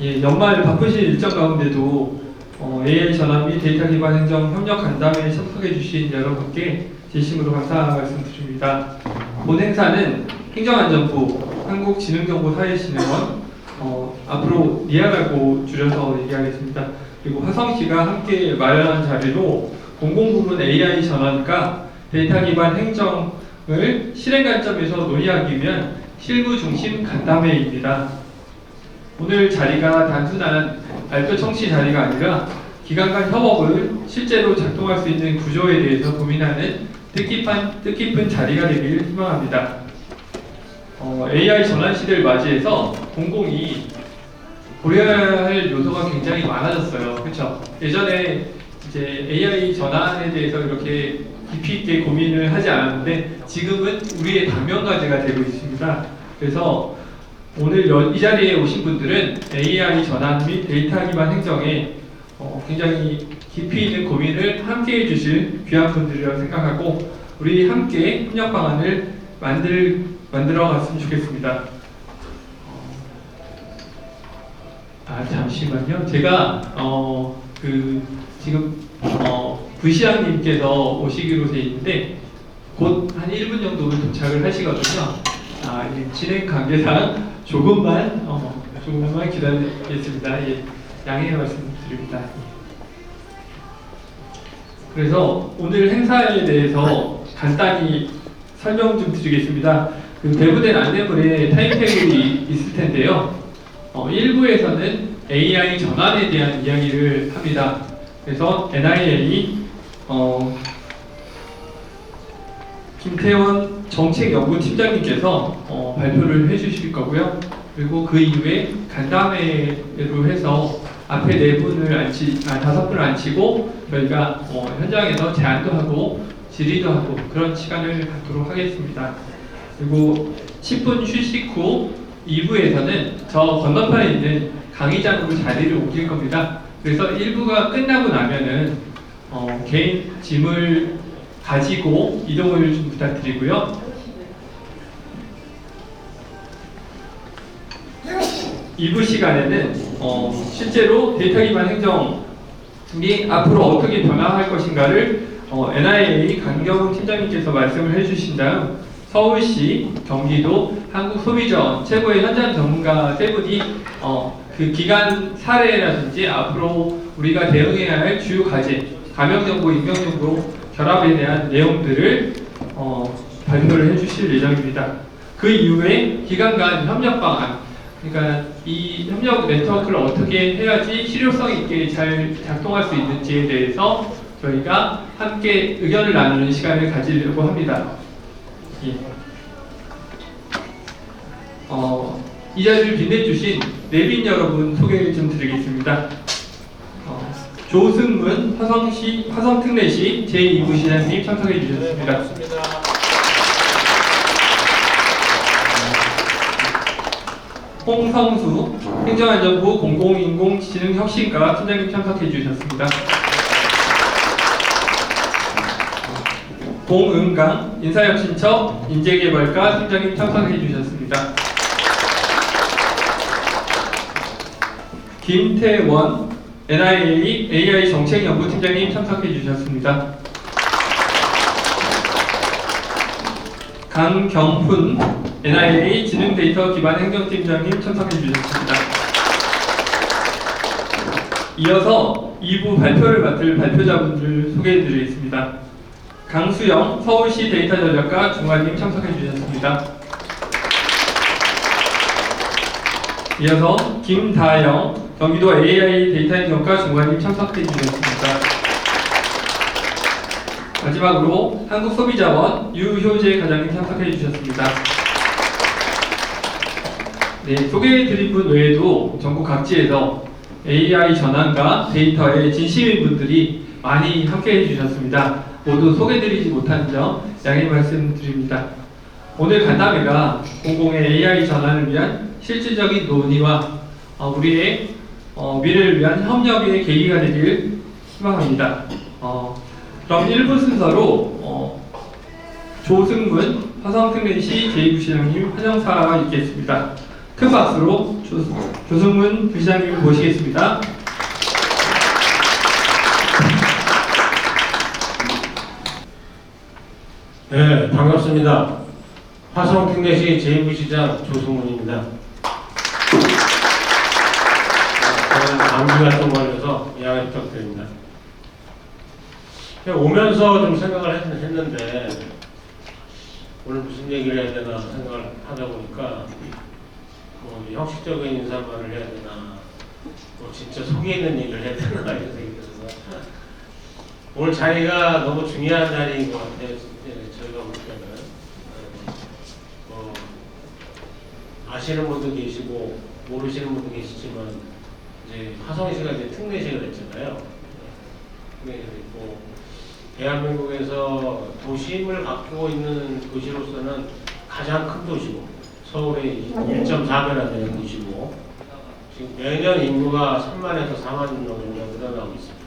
예, 연말 바쁘신 일정 가운데도 AI 전환 및 데이터 기반 행정 협력 간담회에 참석해 주신 여러분께 진심으로 감사 말씀드립니다. 본 행사는 행정안전부, 한국지능정보사회진흥원, 앞으로 니아라고 줄여서 얘기하겠습니다. 그리고 화성시가 함께 마련한 자리로 공공부문 AI 전환과 데이터 기반 행정을 실행 관점에서 논의하기 위한 실무 중심 간담회입니다. 오늘 자리가 단순한 발표 청취 자리가 아니라 기관 간 협업을 실제로 작동할 수 있는 구조에 대해서 고민하는 뜻깊은 자리가 되길 희망합니다. AI 전환 시대를 맞이해서 공공이 고려해야 할 요소가 굉장히 많아졌어요. 그렇죠? 예전에 이제 AI 전환에 대해서 이렇게 깊이 있게 고민을 하지 않았는데 지금은 우리의 당면과제가 되고 있습니다. 그래서 오늘 이 자리에 오신 분들은 AI 전환 및 데이터 기반 행정에 굉장히 깊이 있는 고민을 함께 해주실 귀한 분들이라고 생각하고 우리 함께 협력 방안을 만들어 갔으면 좋겠습니다. 잠시만요. 제가 지금 부시장님께서 오시기로 되어 있는데 곧 한 1분 정도 도착을 하시거든요. 진행 관계상 조금만 기다리겠습니다. 예, 양해 말씀드립니다. 그래서 오늘 행사에 대해서 간단히 설명 좀 드리겠습니다. 배부된 안내물에 타임테이블이 있을 텐데요. 1부에서는 AI 전환에 대한 이야기를 합니다. 그래서 NIA 김태원 정책연구팀장님께서 발표를 해주실 거고요. 그리고 그 이후에 간담회로 해서 앞에 5분을 앉히고 저희가 현장에서 제안도 하고 질의도 하고 그런 시간을 갖도록 하겠습니다. 그리고 10분 휴식 후 2부에서는 저 건너편에 있는 강의장으로 자리를 옮길 겁니다. 그래서 1부가 끝나고 나면은 개인 짐을 가지고 이동을 좀 부탁드리고요. 2부 시간에는 실제로 데이터 기반 행정이 앞으로 어떻게 변화할 것인가를 NIA 강경훈 팀장님께서 말씀을 해주신 다음 서울시, 경기도, 한국소비자원 최고의 현장 전문가 세 분이 그 기간 사례라든지 앞으로 우리가 대응해야 할 주요 과제, 가명정보, 임명정보 결합에 대한 내용들을 발표를 해주실 예정입니다. 그 이후에 기관 간 협력 방안, 그러니까 이 협력 네트워크를 어떻게 해야지 실효성 있게 잘 작동할 수 있는지에 대해서 저희가 함께 의견을 나누는 시간을 가지려고 합니다. 예. 이 자리를 빛내주신 내빈 여러분 소개 좀 드리겠습니다. 조승문 화성특례시 제2부시장님 참석해 주셨습니다. 홍성수 행정안전부 공공인공지능혁신과 팀장님 참석해 주셨습니다. 봉은강 인사혁신처 인재개발과 팀장님 참석해 주셨습니다. 김태원 NIA AI 정책연구팀장님 참석해 주셨습니다. 강경훈 NIA 지능데이터 기반 행정팀장님 참석해 주셨습니다. 이어서 2부 발표를 맡을 발표자분들 소개해 드리겠습니다. 강수영 서울시 데이터 전략가 중관님 참석해 주셨습니다. 이어서 김다영 경기도 AI 데이터 행정과 중관님 참석해 주셨습니다. 마지막으로 한국소비자원 유효재 과장님 참석해 주셨습니다. 네, 소개해드린 분 외에도 전국 각지에서 AI 전환과 데이터에 진심인 분들이 많이 함께해 주셨습니다. 모두 소개드리지 못한 점 양해 말씀드립니다. 오늘 간담회가 공공의 AI 전환을 위한 실질적인 논의와 우리의 미래를 위한 협력의 계기가 되길 희망합니다. 그럼 1부 순서로 조승문 화성특례시 제2부시장님 환영사가 있겠습니다. 큰 박수로 조승문 부시장님을 모시겠습니다. 네, 반갑습니다. 화성 특례시 제2부시장 조승문입니다. 저는 감기가 좀 걸려서 양해 부탁드립니다. 오면서 좀 생각을 했는데 오늘 무슨 얘기를 해야 되나 생각을 하다 보니까 형식적인 인사말을 해야 되나 진짜 속에 있는 얘기를 해야 되나 이런 생각이 들어서 오늘 자리가 너무 중요한 자리인 것 같아요. 저희가 볼 때는 아시는 분도 계시고 모르시는 분도 계시지만 이제 화성시가 이제 특례시가 됐잖아요. 특례시가 됐고 대한민국에서 도심을 갖고 있는 도시로서는 가장 큰 도시고 서울의 1.4배나 되는 도시고 지금 매년 인구가 3만에서 4만 명 정도 늘어나고 있습니다.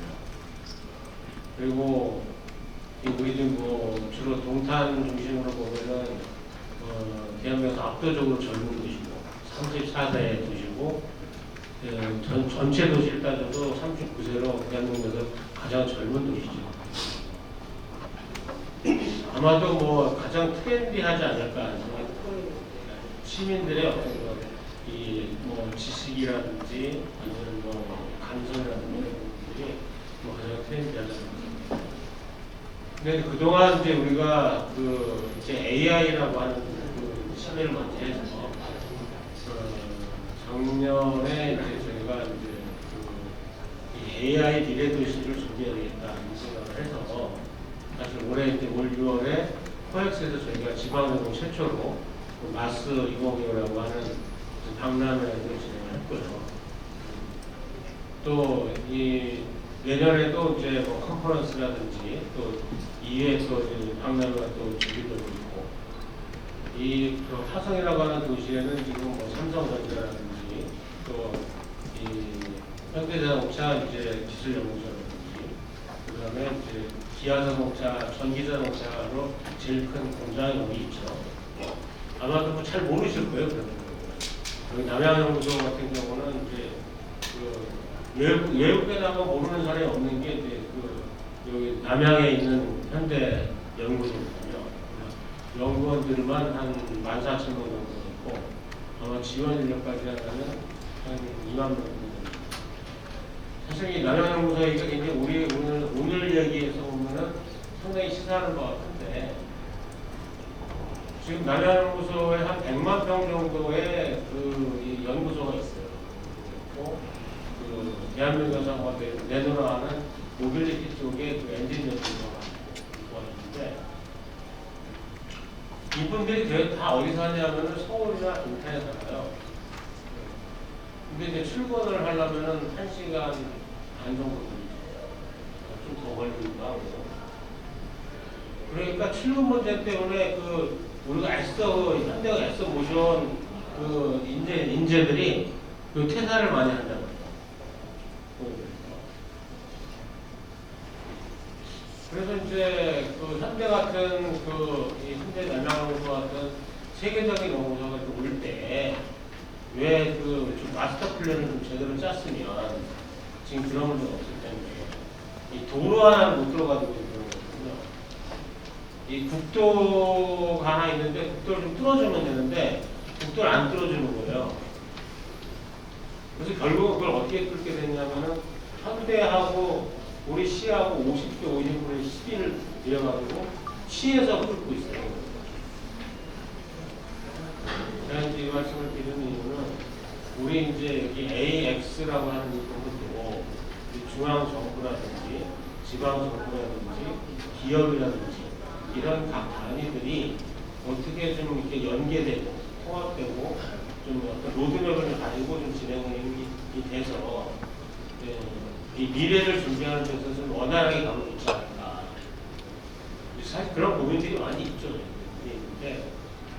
그리고 우리 주로 동탄 중심으로 보면은 대한민국에서 압도적으로 젊은 도시고 34세 도시고 전체 도시를 따져도 39세로 대한민국에서 가장 젊은 도시죠. 아마도 가장 트렌디하지 않을까. 시민들의 어떤 지식이라든지 아니면 감성이라든지 이런 부분들이 가장 트렌디하지 않을까. 근데 그동안 이제 우리가 이제 AI라고 하는 시대를 맞이해서 작년에 이제 저희가 이제 이 AI 미래 도시를 준비해야 되겠다 이 생각을 해서 사실 올해 이제 올 6월에 코엑스에서 저희가 지방정부 최초로 마스 2025라고 하는 박람회를 진행을 했고요. 또 이 내년에도 이제 컨퍼런스라든지 또 이외에 또 박람회가 또 준비되고 있고 이 화성이라고 하는 도시에는 지금 삼성전자라든지 또 이 현대자동차 이제 기술연구소라든지 그다음에 이제 기아자동차, 전기자동차로 제일 큰 공장이 여기 있죠. 아마도 잘 모르실 거예요. 여기 남양연구소 같은 경우는 이제 외국에 나가 모르는 사람이 없는 게 이제 여기 남양에 있는 현대 연구소거든요. 연구원들만 한 14,000명 정도 있고 아마 지원 인력까지 하면 한 2만 명 정도 됩니다. 사실 이 남양연구소가 이제 우리 오늘 얘기에서 보면은 상당히 시사하는 것 같은데 지금 남양연구소에 한 100만 평 정도의 이 연구소가 있어요. 대한민국에서 내놓으라는 모빌리티 쪽에 엔진 연구소가 있는데 이분들이 다 어디서 하냐면은 서울이나 인천에 살아요. 근데 이제 출근을 하려면은 1시간 반 정도 걸리죠. 좀 더 걸리기도 하고. 그러니까 출근 문제 때문에 우리가 현대가 애써 모셔온 인재들이 퇴사를 많이 한다고 해요. 그래서 이제 현대 같은 이 현대 남양연구소 같은 세계적인 연구소가 올 때 왜 좀 마스터 플랜을 좀 제대로 짰으면 지금 그런 문제가 없을 텐데 이 도로 하나를 못 들어가지고 그런 거거든요. 이 국도가 하나 있는데 국도를 좀 뚫어주면 되는데 국도를 안 뚫어주는 거예요. 그래서 결국은 그걸 어떻게 뚫게 됐냐면은 현대하고 우리 시하고 50대 50분의 시비를 이어가지고 시에서 뚫고 있어요. 제가 이제 이 말씀을 드리는 이유는 우리 이제 여기 AX라고 하는 부분도 중앙 정부라든지 지방 정부라든지 기업이라든지 이런 각 단위들이 어떻게 좀 이렇게 연계되고 통합되고 좀 어떤 로드맵을 가지고 좀 진행이 돼서 이 미래를 준비하는 데 있어서 좀 원활하게 가면 좋지 않을까. 사실 그런 고민들이 많이 있죠. 근데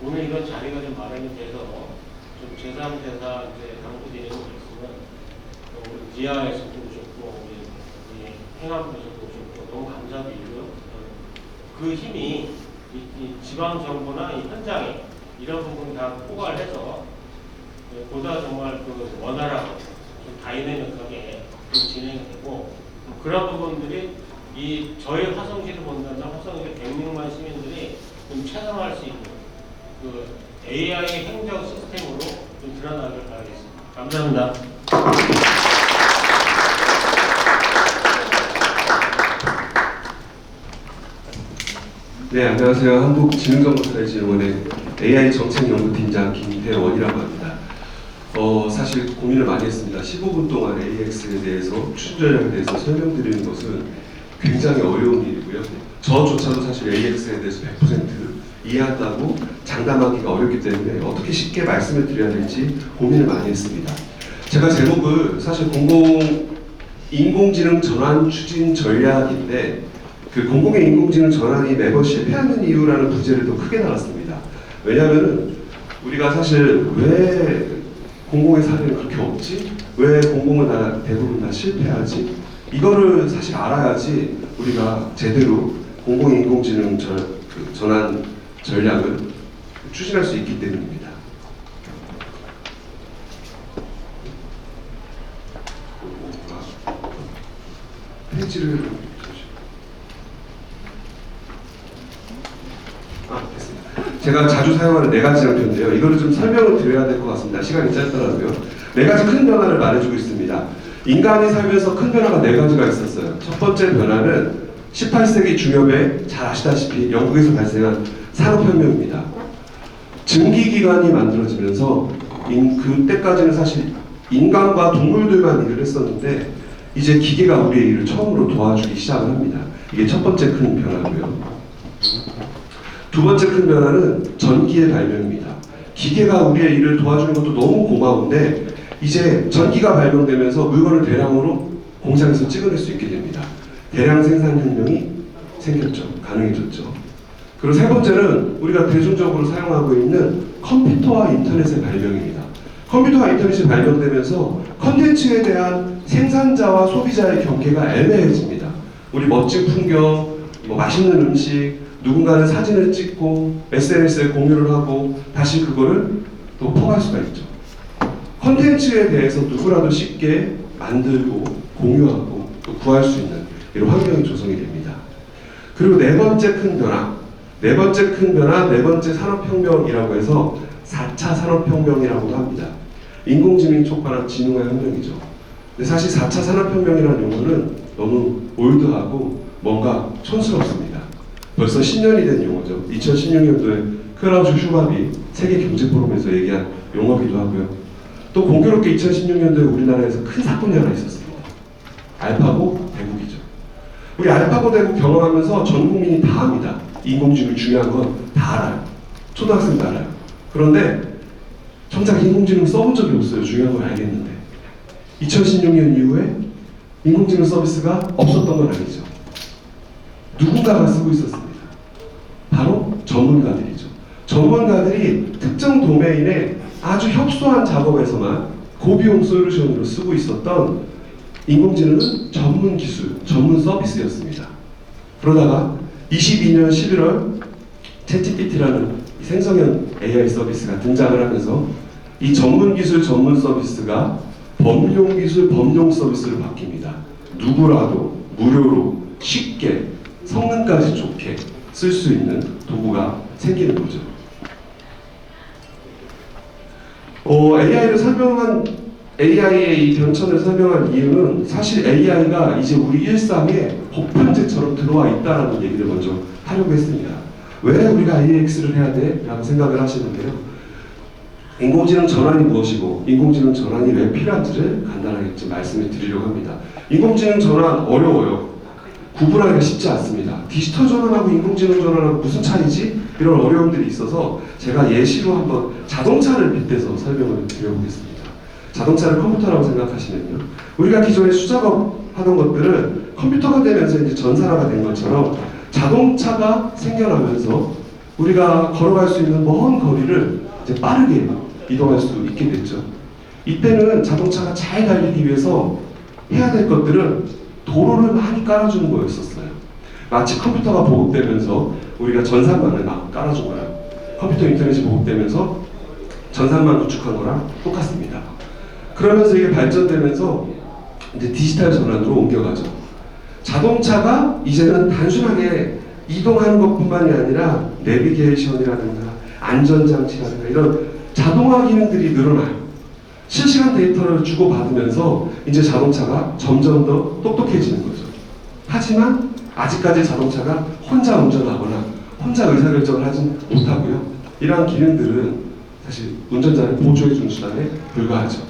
오늘 이런 자리가 좀 마련이 돼서 좀 제3대사 이제 당부드리는 말씀은 우리 지하에서도 오셨고 우리 행안부에서도 오셨고 너무 감사드리고요. 그 힘이 이 지방 정부나 이 현장에 이런 부분 다 포괄해서 보다 정말 그 원활하고 좀 다이내믹하게 좀 진행이 되고 그런 부분들이 이 저희 화성시를 본다면 화성시 106만 시민들이 좀 체감할 수 있는 그 AI 행정 시스템으로 좀 드러나길 바라겠습니다. 감사합니다. 네, 안녕하세요. 한국지능정보사회진흥원의 AI 정책연구팀장 김태원이라고 합니다. 사실 고민을 많이 했습니다. 15분 동안 AX에 대해서, 추진 전략에 대해서 설명드리는 것은 굉장히 어려운 일이고요. 저조차도 사실 AX에 대해서 100% 이해한다고 장담하기가 어렵기 때문에 어떻게 쉽게 말씀을 드려야 될지 고민을 많이 했습니다. 제가 제목을 사실 인공지능 전환 추진 전략인데 그 공공의 인공지능 전환이 매번 실패하는 이유라는 부제를 더 크게 달았습니다. 왜냐하면 우리가 사실 왜 공공의 사례는 그렇게 없지? 왜 공공은 대부분 다 실패하지? 이거를 사실 알아야지 우리가 제대로 공공의 인공지능 전환 전략을 추진할 수 있기 때문입니다. 페이지를 됐습니다. 제가 자주 사용하는 4가지 장표인데요. 이거를 좀 설명을 드려야 될 것 같습니다. 시간이 짧더라고요. 4가지 큰 변화를 말해주고 있습니다. 인간이 살면서 큰 변화가 4가지가 있었어요. 첫 번째 변화는 18세기 중엽에 잘 아시다시피 영국에서 발생한 산업혁명입니다. 증기기관이 만들어지면서 그때까지는 사실 인간과 동물들만 일을 했었는데 이제 기계가 우리의 일을 처음으로 도와주기 시작을 합니다. 이게 첫 번째 큰 변화고요. 두 번째 큰 변화는 전기의 발명입니다. 기계가 우리의 일을 도와주는 것도 너무 고마운데 이제 전기가 발명되면서 물건을 대량으로 공장에서 찍어낼 수 있게 됩니다. 대량 생산 혁명이 생겼죠. 가능해졌죠. 그리고 세 번째는 우리가 대중적으로 사용하고 있는 컴퓨터와 인터넷의 발명입니다. 컴퓨터와 인터넷이 발명되면서 컨텐츠에 대한 생산자와 소비자의 경계가 애매해집니다. 우리 멋진 풍경, 맛있는 음식, 누군가는 사진을 찍고 SNS에 공유를 하고 다시 그거를 또 퍼갈 수가 있죠. 컨텐츠에 대해서 누구라도 쉽게 만들고 공유하고 또 구할 수 있는 이런 환경이 조성이 됩니다. 그리고 네 번째 큰 변화, 네 번째 산업혁명이라고 해서 4차 산업혁명이라고도 합니다. 인공지능이 촉발한 진흥화 혁명이죠. 근데 사실 4차 산업혁명이라는 용어는 너무 올드하고 뭔가 촌스럽습니다. 벌써 10년이 된 용어죠. 2016년도에 클라우스 슈밥이 세계경제포럼에서 얘기한 용어기도 하고요. 또 공교롭게 2016년도에 우리나라에서 큰 사건이 하나 있었습니다. 알파고 대국이죠. 우리 알파고 대국 경험하면서 전 국민이 다 압니다. 인공지능 중요한 건 다 알아요. 초등학생도 알아요. 그런데 정작 인공지능 써본 적이 없어요. 중요한 걸 알겠는데 2016년 이후에 인공지능 서비스가 없었던 건 아니죠. 누군가가 쓰고 있었습니다. 바로 전문가들이죠. 전문가들이 특정 도메인에 아주 협소한 작업에서만 고비용 솔루션으로 쓰고 있었던 인공지능은 전문 기술, 전문 서비스였습니다. 그러다가 22년 11월 챗GPT라는 생성형 AI 서비스가 등장을 하면서 이 전문 기술, 전문 서비스가 범용 기술, 범용 서비스로 바뀝니다. 누구라도 무료로 쉽게 성능까지 좋게 쓸 수 있는 도구가 생기는 거죠. AI를 설명한 AI의 이 변천을 설명한 이유는 사실 AI가 이제 우리 일상에 보편제처럼 들어와 있다라는 얘기를 먼저 하려고 했습니다. 왜 우리가 AX를 해야 돼? 라고 생각을 하시는데요. 인공지능 전환이 무엇이고 인공지능 전환이 왜 필요한지를 간단하게 좀 말씀을 드리려고 합니다. 인공지능 전환 어려워요. 구분하기가 쉽지 않습니다. 디지털 전환하고 인공지능 전환하고 무슨 차이지? 이런 어려움들이 있어서 제가 예시로 한번 자동차를 빗대서 설명을 드려보겠습니다. 자동차를 컴퓨터라고 생각하시면요. 우리가 기존에 수작업 하던 것들은 컴퓨터가 되면서 이제 전산화가 된 것처럼 자동차가 생겨나면서 우리가 걸어갈 수 있는 먼 거리를 이제 빠르게 이동할 수 있게 됐죠. 이때는 자동차가 잘 달리기 위해서 해야 될 것들은 도로를 많이 깔아주는 거였었어요. 마치 컴퓨터가 보급되면서 우리가 전산망을 막 깔아준 거예요. 컴퓨터 인터넷이 보급되면서 전산만 구축한 거랑 똑같습니다. 그러면서 이게 발전되면서 이제 디지털 전환으로 옮겨가죠. 자동차가 이제는 단순하게 이동하는 것뿐만이 아니라 내비게이션이라든가 안전장치라든가 이런 자동화 기능들이 늘어나요. 실시간 데이터를 주고받으면서 이제 자동차가 점점 더 똑똑해지는 거죠. 하지만 아직까지 자동차가 혼자 운전하거나 혼자 의사결정을 하진 못하고요. 이러한 기능들은 사실 운전자를 보조해주는 수단에 불과하죠.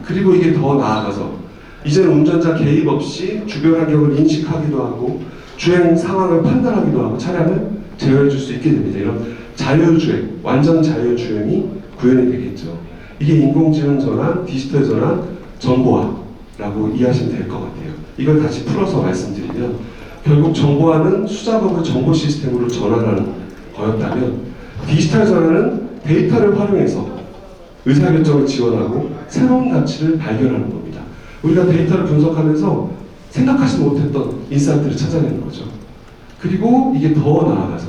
그리고 이게 더 나아가서 이제는 운전자 개입 없이 주변 환경을 인식하기도 하고 주행 상황을 판단하기도 하고 차량을 제어해 줄 수 있게 됩니다. 이런 자율주행, 완전 자율주행이 구현이 되겠죠. 이게 인공지능 전환, 디지털 전환, 정보화라고 이해하시면 될 것 같아요. 이걸 다시 풀어서 말씀드리면 결국 정보화는 수작업을 정보 시스템으로 전환하는 거였다면 디지털 전환은 데이터를 활용해서 의사결정을 지원하고 새로운 가치를 발견하는 겁니다. 우리가 데이터를 분석하면서 생각하지 못했던 인사이트를 찾아내는 거죠. 그리고 이게 더 나아가서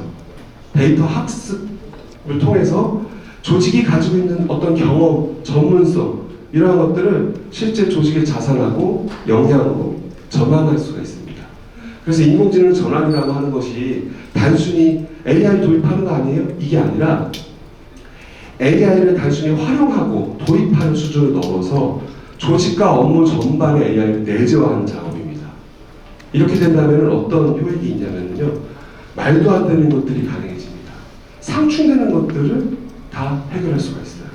데이터 학습을 통해서 조직이 가지고 있는 어떤 경험, 전문성 이러한 것들을 실제 조직의 자산하고 역량으로 전환할 수가 있습니다. 그래서 인공지능 전환이라고 하는 것이 단순히 AI 도입하는 거 아니에요? 이게 아니라 AI를 단순히 활용하고 도입하는 수준을 넘어서 조직과 업무 전반의 AI를 내재화하는 작업입니다. 이렇게 된다면 어떤 효익이 있냐면요. 말도 안 되는 것들이 가능해집니다. 상충되는 것들을 다 해결할 수가 있어요.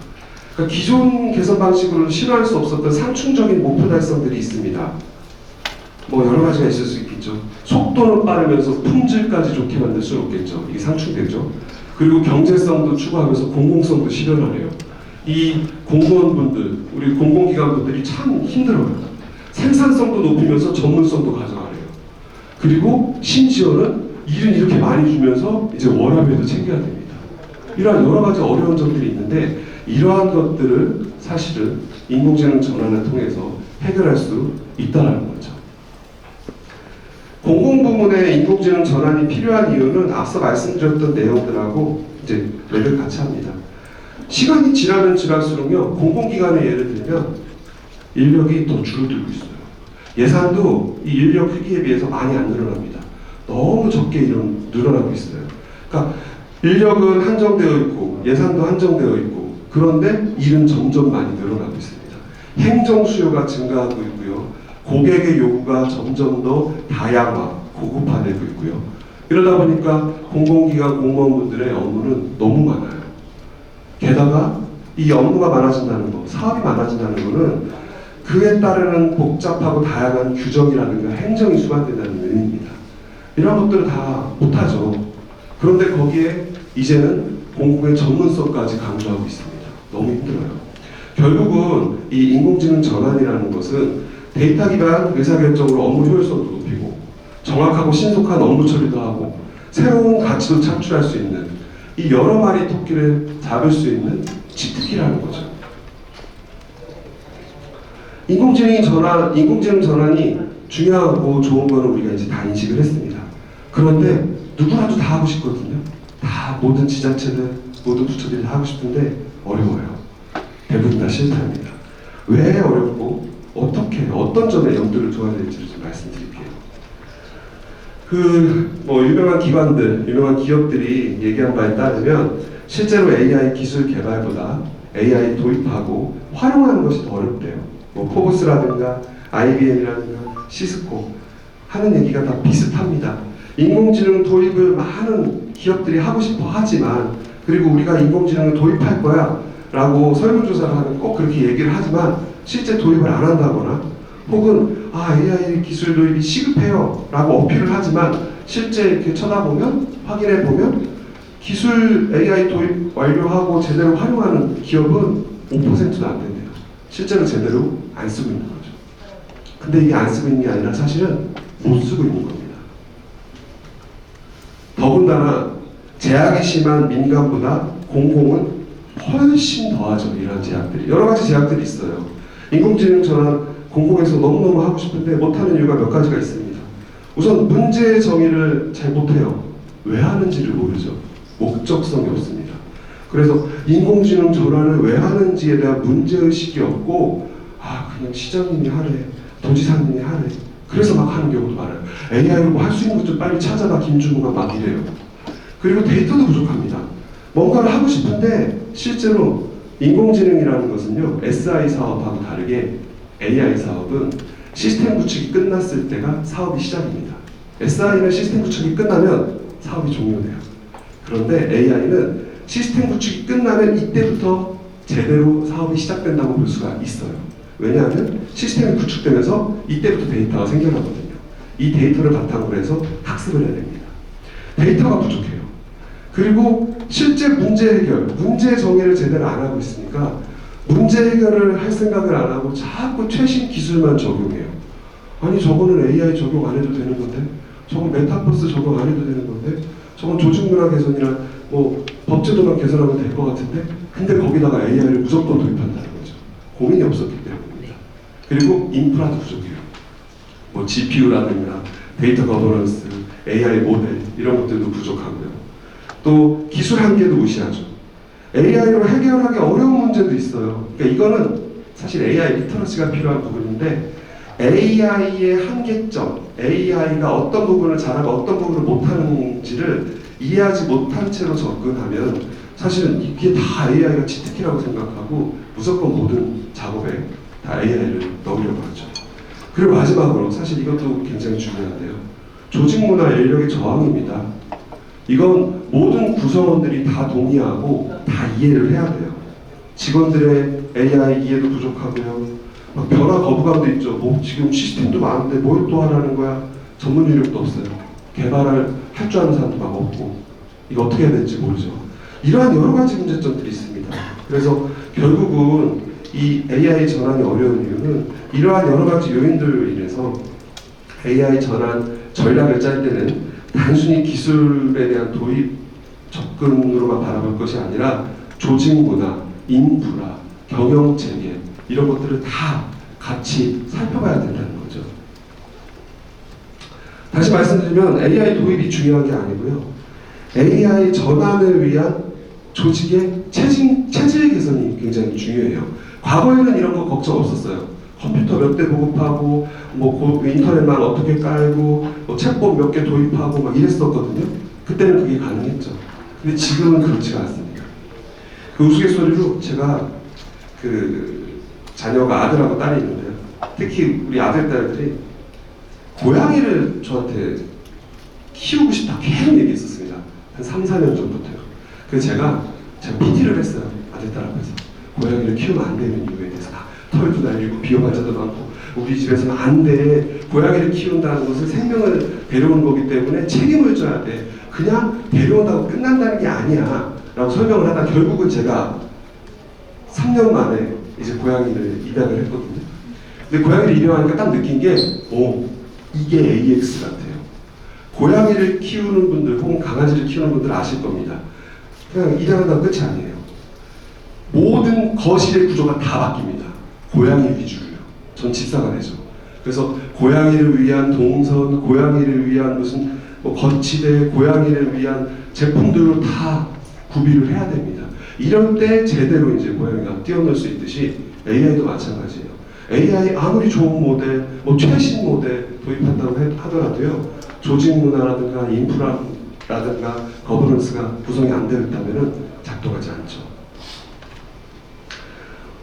그러니까 기존 개선 방식으로는 실현할 수 없었던 상충적인 목표 달성들이 있습니다. 뭐 여러 가지가 있을 수 있겠죠. 속도는 빠르면서 품질까지 좋게 만들 수는 없겠죠. 이게 상충되죠. 그리고 경제성도 추구하면서 공공성도 실현하네요. 이 공무원분들, 우리 공공기관분들이 참 힘들어요. 생산성도 높이면서 전문성도 가져가래요. 그리고 심지어는 일은 이렇게 많이 주면서 이제 워라밸도 챙겨야 됩니다. 이러한 여러 가지 어려운 점들이 있는데 이러한 것들을 사실은 인공지능 전환을 통해서 해결할 수 있다는 거죠. 공공부문의 인공지능 전환이 필요한 이유는 앞서 말씀드렸던 내용들하고 이제 맥을 같이 합니다. 시간이 지나면 지날수록요, 공공기관의 예를 들면 인력이 더 줄어들고 있어요. 예산도 이 인력 크기에 비해서 많이 안 늘어납니다. 너무 적게 늘어나고 있어요. 그러니까 인력은 한정되어 있고 예산도 한정되어 있고 그런데 일은 점점 많이 늘어나고 있습니다. 행정 수요가 증가하고 있고요. 고객의 요구가 점점 더 다양화, 고급화되고 있고요. 이러다 보니까 공공기관 공무원분들의 업무는 너무 많아요. 게다가 이 업무가 많아진다는 거, 사업이 많아진다는 거는 그에 따르는 복잡하고 다양한 규정이라든가 행정이 수반된다는 의미입니다. 이런 것들을 다 못하죠. 그런데 거기에 이제는 공공의 전문성까지 강조하고 있습니다. 너무 힘들어요. 결국은 이 인공지능 전환이라는 것은 데이터 기반 의사결정으로 업무 효율성도 높이고 정확하고 신속한 업무 처리도 하고 새로운 가치도 창출할 수 있는 이 여러 마리 토끼를 잡을 수 있는 치트키라는 거죠. 인공지능 전환이 중요하고 좋은 거는 우리가 이제 다 인식을 했습니다. 그런데 누구라도 다 하고 싶거든요. 다 모든 지자체들, 모든 부처들이 다 하고 싶은데 어려워요. 대부분 다 실패합니다. 왜 어렵고 어떻게 어떤 점에 염두를 둬야 될지를 좀 말씀드릴게요. 유명한 기관들, 유명한 기업들이 얘기한 바에 따르면 실제로 AI 기술 개발보다 AI 도입하고 활용하는 것이 더 어렵대요. 포브스라든가 IBM이라든가 시스코 하는 얘기가 다 비슷합니다. 인공지능 도입을 많은 기업들이 하고 싶어 하지만 그리고 우리가 인공지능을 도입할 거야 라고 설문조사를 하면 꼭 그렇게 얘기를 하지만 실제 도입을 안 한다거나 혹은 AI 기술 도입이 시급해요 라고 어필을 하지만 실제 이렇게 쳐다보면 확인해 보면 기술 AI 도입 완료하고 제대로 활용하는 기업은 5%도 안 된대요. 실제로 제대로 안 쓰고 있는 거죠. 근데 이게 안 쓰고 있는 게 아니라 사실은 못 쓰고 있는 겁니다. 더군다나 제약이 심한 민간보다 공공은 훨씬 더하죠. 이런 제약들이. 여러 가지 제약들이 있어요. 인공지능 전환 공공에서 너무너무 하고 싶은데 못하는 이유가 몇 가지가 있습니다. 우선 문제 정의를 잘 못해요. 왜 하는지를 모르죠. 목적성이 없습니다. 그래서 인공지능 전환을 왜 하는지에 대한 문제의식이 없고 그냥 시장님이 하래, 도지사님이 하래, 그래서 막 하는 경우도 많아요. AI로 뭐 할 수 있는 것 좀 빨리 찾아봐, 김주무가 막 이래요. 그리고 데이터도 부족합니다. 뭔가를 하고 싶은데 실제로 인공지능이라는 것은요, SI 사업하고 다르게 AI 사업은 시스템 구축이 끝났을 때가 사업이 시작입니다. SI는 시스템 구축이 끝나면 사업이 종료돼요. 그런데 AI는 시스템 구축이 끝나면 이때부터 제대로 사업이 시작된다고 볼 수가 있어요. 왜냐하면 시스템이 구축되면서 이때부터 데이터가 생겨나거든요. 이 데이터를 바탕으로 해서 학습을 해야 됩니다. 데이터가 부족해요. 그리고 실제 문제 해결, 문제 정의를 제대로 안 하고 있으니까 문제 해결을 할 생각을 안 하고 자꾸 최신 기술만 적용해요. 아니 저거는 AI 적용 안 해도 되는 건데, 저건 메타버스 적용 안 해도 되는 건데, 저건 조직 문화 개선이나 뭐 법제도만 개선하면 될 것 같은데, 근데 거기다가 AI를 무조건 도입한다는 거죠. 고민이 없었기 때문입니다. 그리고 인프라도 부족해요. 뭐 GPU라든가 데이터 거버넌스, AI 모델 이런 것들도 부족하고요. 또 기술 한계도 무시하죠. AI로 해결하기 어려운 문제도 있어요. 그러니까 이거는 사실 AI 리터러시가 필요한 부분인데, AI의 한계점, AI가 어떤 부분을 잘하고 어떤 부분을 못하는지를 이해하지 못한 채로 접근하면 사실은 이게 다 AI가 치트키라고 생각하고 무조건 모든 작업에 다 AI를 넣으려고 하죠. 그리고 마지막으로 사실 이것도 굉장히 중요한데요. 조직 문화 인력의 저항입니다. 이건 모든 구성원들이 다 동의하고 다 이해를 해야 돼요. 직원들의 AI 이해도 부족하고요. 막 변화 거부감도 있죠. 뭐 지금 시스템도 많은데 뭘 또 하라는 거야. 전문 인력도 없어요. 개발을 할 줄 아는 사람도 막 없고, 이거 어떻게 해야 될지 모르죠. 이러한 여러 가지 문제점들이 있습니다. 그래서 결국은 이 AI 전환이 어려운 이유는 이러한 여러 가지 요인들로 인해서 AI 전환 전략을 짤 때는 단순히 기술에 대한 도입 접근으로만 바라볼 것이 아니라 조직 문화, 인프라, 경영 체계 이런 것들을 다 같이 살펴봐야 된다는 거죠. 다시 말씀드리면 AI 도입이 중요한 게 아니고요. AI 전환을 위한 조직의 체질 개선이 굉장히 중요해요. 과거에는 이런 거 걱정 없었어요. 컴퓨터 몇 대 보급하고, 뭐 인터넷만 어떻게 깔고, 뭐 챗봇 몇 개 도입하고 막 이랬었거든요. 그때는 그게 가능했죠. 근데 지금은 그렇지가 않습니다. 그 우스갯소리로 제가 그 자녀가 아들하고 딸이 있는데요. 특히 우리 아들, 딸들이 고양이를 저한테 키우고 싶다 계속 얘기했었습니다. 한 3, 4년 전부터요. 그래서 제가 PT를 했어요. 아들, 딸 앞에서. 고양이를 키우면 안 되는 이유에 대해서 털도 날리고 비용하자도 많고 우리 집에서는 안 돼. 고양이를 키운다는 것은 생명을 데려오는 거기 때문에 책임을 져야 돼. 그냥 데려온다고 끝난다는 게 아니야 라고 설명을 하다 결국은 제가 3년 만에 이제 고양이를 입양을 했거든요. 근데 고양이를 입양하니까 딱 느낀 게 이게 AX 같아요. 고양이를 키우는 분들 혹은 강아지를 키우는 분들 아실 겁니다. 그냥 입양한다고 끝이 아니에요. 모든 거실의 구조가 다 바뀝니다. 고양이 위주로요. 전 집사가 되죠. 그래서 고양이를 위한 동선, 고양이를 위한 무슨 뭐 거치대, 고양이를 위한 제품들로 다 구비를 해야 됩니다. 이럴 때 제대로 이제 고양이가 뛰어놀 수 있듯이 AI도 마찬가지예요. AI 아무리 좋은 모델, 뭐 최신 모델 도입한다고 하더라도요. 조직 문화라든가 인프라라든가 거버넌스가 구성이 안 되어 있다면 작동하지 않죠.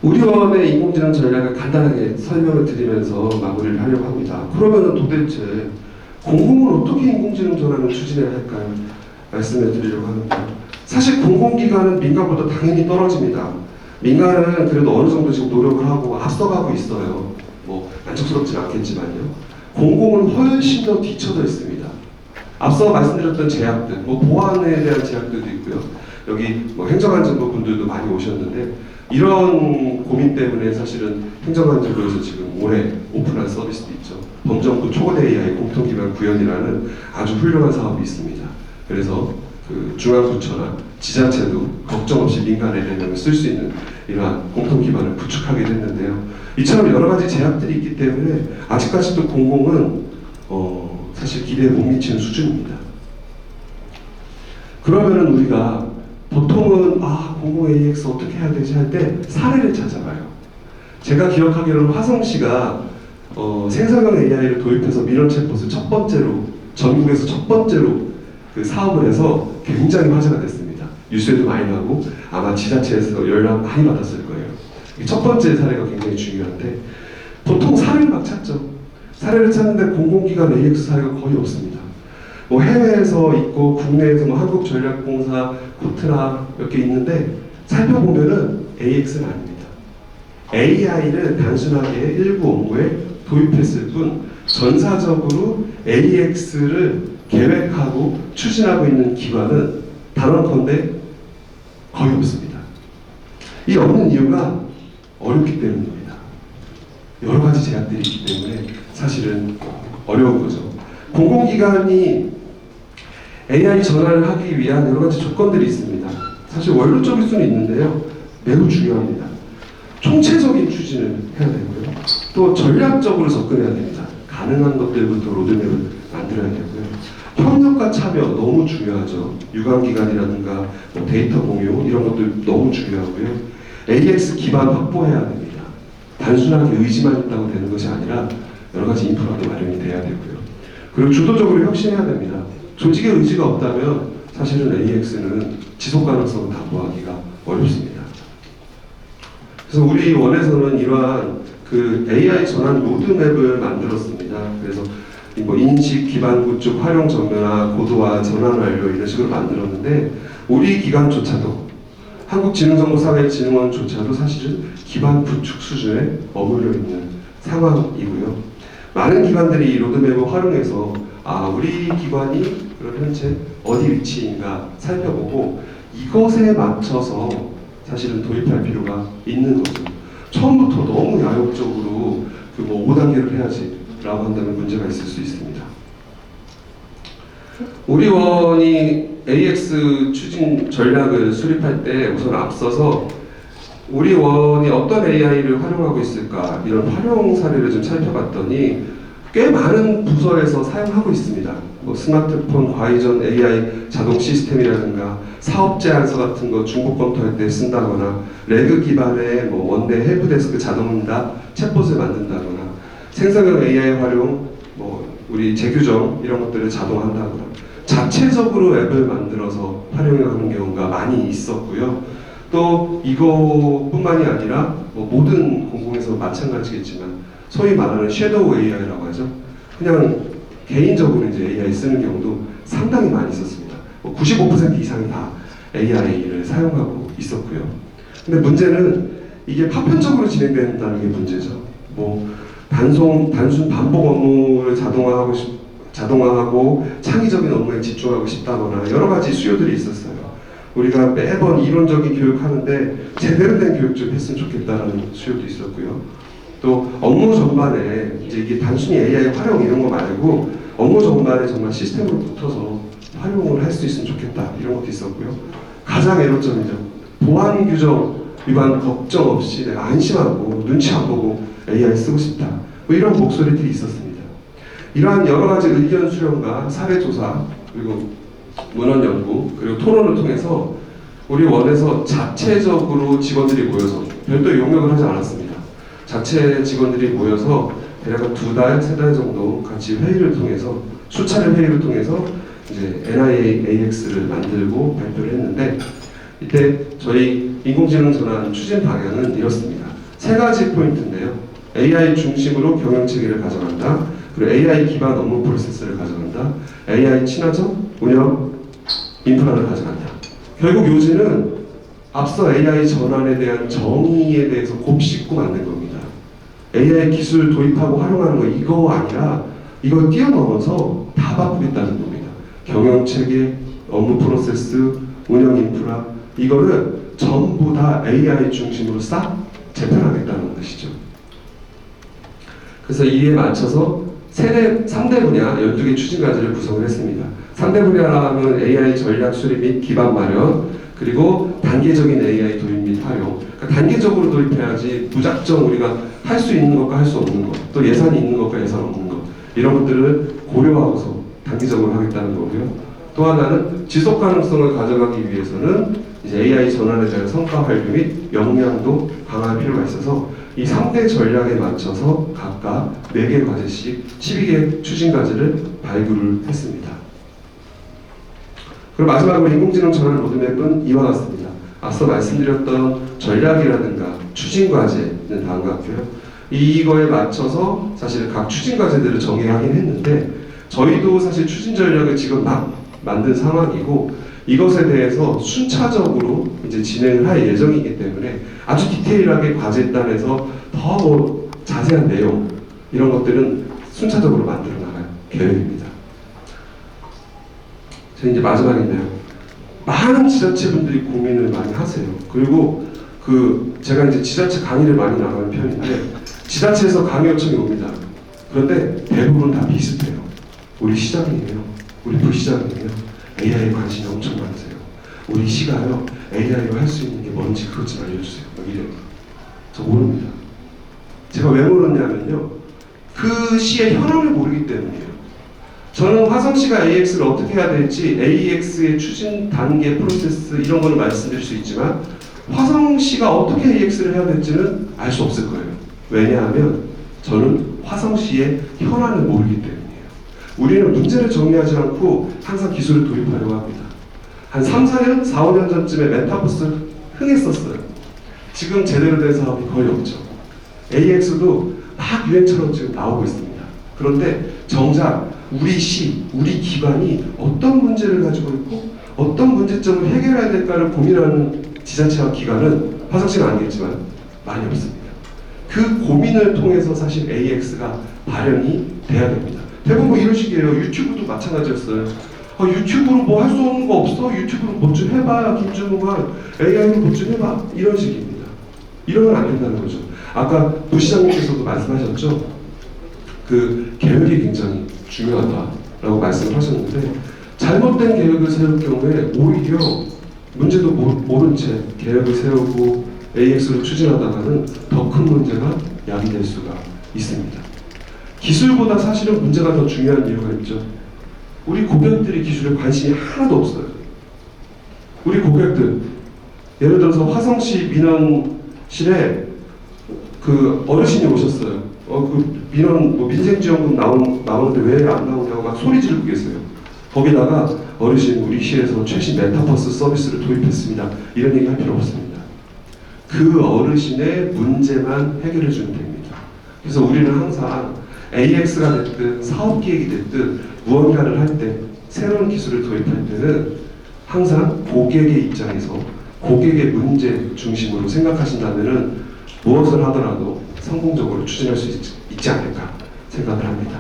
우리원의 인공지능 전략을 간단하게 설명을 드리면서 마무리를 하려고 합니다. 그러면 도대체 공공은 어떻게 인공지능 전환을 추진해야 할까요? 말씀을 드리려고 합니다. 사실 공공기관은 민간보다 당연히 떨어집니다. 민간은 그래도 어느 정도 지금 노력을 하고 앞서가고 있어요. 뭐 만족스럽진 않겠지만요. 공공은 훨씬 더 뒤쳐져 있습니다. 앞서 말씀드렸던 제약들, 뭐 보안에 대한 제약들도 있고요. 여기 뭐 행정안전부 분들도 많이 오셨는데 이런 고민 때문에 사실은 행정안전부에서 지금 올해 오픈한 서비스도 있죠. 범정부 초거대 AI 공통기반 구현이라는 아주 훌륭한 사업이 있습니다. 그래서 그 중앙부처나 지자체도 걱정 없이 민간 LLM을 쓸 수 있는 이러한 공통기반을 구축하게 됐는데요. 이처럼 여러 가지 제약들이 있기 때문에 아직까지도 공공은 사실 기대에 못 미치는 수준입니다. 그러면은 우리가 보통은 공공 AX 어떻게 해야 되지 할 때 사례를 찾아봐요. 제가 기억하기로는 화성시가 생성형 AI를 도입해서 민원 챗봇을 첫 번째로 전국에서 첫 번째로 그 사업을 해서 굉장히 화제가 됐습니다. 뉴스에도 많이 나고 아마 지자체에서 연락 많이 받았을 거예요. 이게 첫 번째 사례가 굉장히 중요한데 보통 사례를 막 찾죠. 사례를 찾는데 공공기관 AX 사례가 거의 없습니다. 뭐 해외에서 있고 국내에서 뭐 한국전략공사, 코트라 몇 개 있는데 살펴보면은 AX는 아닙니다. AI를 단순하게 일부 업무에 도입했을 뿐 전사적으로 AX를 계획하고 추진하고 있는 기관은 단언컨대 거의 없습니다. 이 없는 이유가 어렵기 때문입니다. 여러 가지 제약들이 있기 때문에 사실은 어려운 거죠. 공공기관이 AI 전환을 하기 위한 여러 가지 조건들이 있습니다. 사실 원론적일 수는 있는데요. 매우 중요합니다. 총체적인 추진을 해야 되고요. 또 전략적으로 접근해야 됩니다. 가능한 것들부터 로드맵을 만들어야 되고요. 협력과 참여 너무 중요하죠. 유관기관이라든가 뭐 데이터 공유 이런 것들 너무 중요하고요. AX 기반 확보해야 됩니다. 단순하게 의지만 있다고 되는 것이 아니라 여러 가지 인프라도 마련이 돼야 되고요. 그리고 주도적으로 혁신해야 됩니다. 조직의 의지가 없다면 사실은 AX는 지속 가능성을 담보하기가 어렵습니다. 그래서 우리 원에서는 이러한 그 AI 전환 로드맵을 만들었습니다. 그래서 뭐 인식 기반 구축, 활용 전면화, 고도화, 전환 완료 이런 식으로 만들었는데 우리 기관조차도 한국지능정보사회진흥원조차도 사실은 기반 구축 수준에 머물러 있는 상황이고요. 많은 기관들이 이 로드맵을 활용해서 우리 기관이 그런 현재 어디 위치인가 살펴보고 이것에 맞춰서 사실은 도입할 필요가 있는 거죠. 처음부터 너무 야욕적으로 뭐 5단계를 해야지 라고 한다면 문제가 있을 수 있습니다. 우리 원이 AX 추진 전략을 수립할 때 우선 앞서서 우리 원이 어떤 AI를 활용하고 있을까 이런 활용 사례를 좀 살펴봤더니 꽤 많은 부서에서 사용하고 있습니다. 뭐 스마트폰 과의전 AI 자동 시스템이라든가 사업 제안서 같은 거 중복 검토할 때 쓴다거나 레그 기반의 뭐 원내 헬프데스크 자동응답 챗봇을 만든다거나 생성형 AI 활용 뭐 우리 재규정 이런 것들을 자동화한다거나 자체적으로 앱을 만들어서 활용하는 경우가 많이 있었고요. 또 이거뿐만이 아니라 뭐 모든 공공에서 마찬가지겠지만 소위 말하는 섀도우 AI라고 하죠. 그냥 개인적으로 이제 AI 쓰는 경우도 상당히 많이 있었습니다. 95% 이상이 다 AI를 사용하고 있었고요. 근데 문제는 이게 파편적으로 진행된다는 게 문제죠. 뭐 단순 반복 업무를 자동화하고 창의적인 업무에 집중하고 싶다거나 여러 가지 수요들이 있었어요. 우리가 매번 이론적인 교육하는데 제대로 된 교육 좀 했으면 좋겠다라는 수요도 있었고요. 또 업무 전반에 이제 이게 단순히 AI 활용 이런 거 말고 업무 전반에 정말 시스템으로 붙어서 활용을 할 수 있으면 좋겠다 이런 것도 있었고요. 가장 애로점이죠. 보안 규정 위반 걱정 없이 내가 안심하고 눈치 안 보고 AI 쓰고 싶다. 뭐 이런 목소리들이 있었습니다. 이러한 여러 가지 의견 수렴과 사례 조사 그리고 문헌 연구 그리고 토론을 통해서 우리 원에서 자체적으로 직원들이 모여서 별도의 용역을 하지 않았습니다. 자체 직원들이 모여서 대략 2달, 3달 정도 같이 회의를 통해서 수차례 회의를 통해서 이제 NIAX를 만들고 발표를 했는데 이때 저희 인공지능 전환 추진 방향은 이렇습니다. 3가지 포인트인데요. AI 중심으로 경영 체계를 가져간다. 그리고 AI 기반 업무 프로세스를 가져간다. AI 친화적 운영 인프라를 가져간다. 결국 요지는 앞서 AI 전환에 대한 정의에 대해서 곱씹고 만든 겁니다. AI 기술 도입하고 활용하는 거 이거 아니라 이걸 뛰어넘어서 다 바꾸겠다는 겁니다. 경영 체계, 업무 프로세스, 운영 인프라 이거를 전부 다 AI 중심으로 싹 재편하겠다는 것이죠. 그래서 이에 맞춰서 3대 분야 12개 추진과제를 구성을 했습니다. 3대 분야라면 AI 전략 수립 및 기반 마련 그리고 단계적인 AI 도입 및 활용. 그러니까 단계적으로 도입해야지 무작정 우리가 할 수 있는 것과 할 수 없는 것, 또 예산이 있는 것과 예산 없는 것 이런 것들을 고려하고서 단계적으로 하겠다는 거고요. 또 하나는 지속 가능성을 가져가기 위해서는 이제 AI 전환에 대한 성과 발표 및 역량도 강화할 필요가 있어서 이 3대 전략에 맞춰서 각각 4개 과제씩 12개 추진 과제를 발굴을 했습니다. 그리고 마지막으로 인공지능 전환 로드맵은 이와 같습니다. 앞서 말씀드렸던 전략이라든가 추진 과제는 다음과 같고요. 이거에 맞춰서 사실 각 추진 과제들을 정의하긴 했는데 저희도 사실 추진 전략을 지금 막 만든 상황이고 이것에 대해서 순차적으로 이제 진행을 할 예정이기 때문에 아주 디테일하게 과제단에서 더 뭐 자세한 내용 이런 것들은 순차적으로 만들어 나갈 계획입니다. 저 이제 마지막인데요. 많은 지자체분들이 고민을 많이 하세요. 그리고 제가 이제 지자체 강의를 많이 나가는 편인데 지자체에서 강의 요청이 옵니다. 그런데 대부분 다 비슷해요. 우리 시장이에요. 우리 부시장이에요. AI에 관심이 엄청 많으세요. 우리 시가요. AI로 할 수 있는 게 뭔지 그것 좀 알려주세요. 막 이래요. 저 모릅니다. 제가 왜 모르냐면요. 그 시의 현황을 모르기 때문이에요. 저는 화성시가 AX를 어떻게 해야 될지 AX의 추진 단계 프로세스 이런 거는 말씀드릴 수 있지만 화성시가 어떻게 AX를 해야 될지는 알 수 없을 거예요. 왜냐하면 저는 화성시의 현안을 모르기 때문이에요. 우리는 문제를 정리하지 않고 항상 기술을 도입하려고 합니다. 한 3, 4년, 4, 5년 전쯤에 메타버스 흥했었어요. 지금 제대로 된 사업이 거의 없죠. AX도 막 유행처럼 지금 나오고 있습니다. 그런데 정작 우리 시, 우리 기관이 어떤 문제를 가지고 있고 어떤 문제점을 해결해야 될까를 고민하는 지자체와 기관은 화성시는 아니겠지만 많이 없습니다. 그 고민을 통해서 사실 AX가 발현이 돼야 됩니다. 대부분 이런 식이에요. 유튜브도 마찬가지였어요. 유튜브로 뭐 할 수 없는 거 없어? 유튜브로 뭐 좀 해봐. 김준호가 AI로 뭐 좀 해봐. 이런 식입니다. 이러면 안 된다는 거죠. 아까 부시장님께서도 말씀하셨죠. 그 계획이 굉장히 중요하다라고 말씀을 하셨는데 잘못된 계획을 세울 경우에 오히려 문제도 모른 채 계획을 세우고 AX를 추진하다가는 더 큰 문제가 야기될 수가 있습니다. 기술보다 사실은 문제가 더 중요한 이유가 있죠. 우리 고객들이 기술에 관심이 하나도 없어요. 우리 고객들, 예를 들어서 화성시 민원실에 그 어르신이 오셨어요. 그 민원 뭐 민생지원금 나오는데 왜 안 나오냐고 막 소리 지르고 계세요. 거기다가 어르신 우리 시에서 최신 메타버스 서비스를 도입했습니다. 이런 얘기 할 필요 없습니다. 그 어르신의 문제만 해결해 주면 됩니다. 그래서 우리는 항상 AX가 됐든 사업기획이 됐든 무언가를 할 때 새로운 기술을 도입할 때는 항상 고객의 입장에서 고객의 문제 중심으로 생각하신다면 무엇을 하더라도 성공적으로 추진할 수 있지 않을까 생각을 합니다.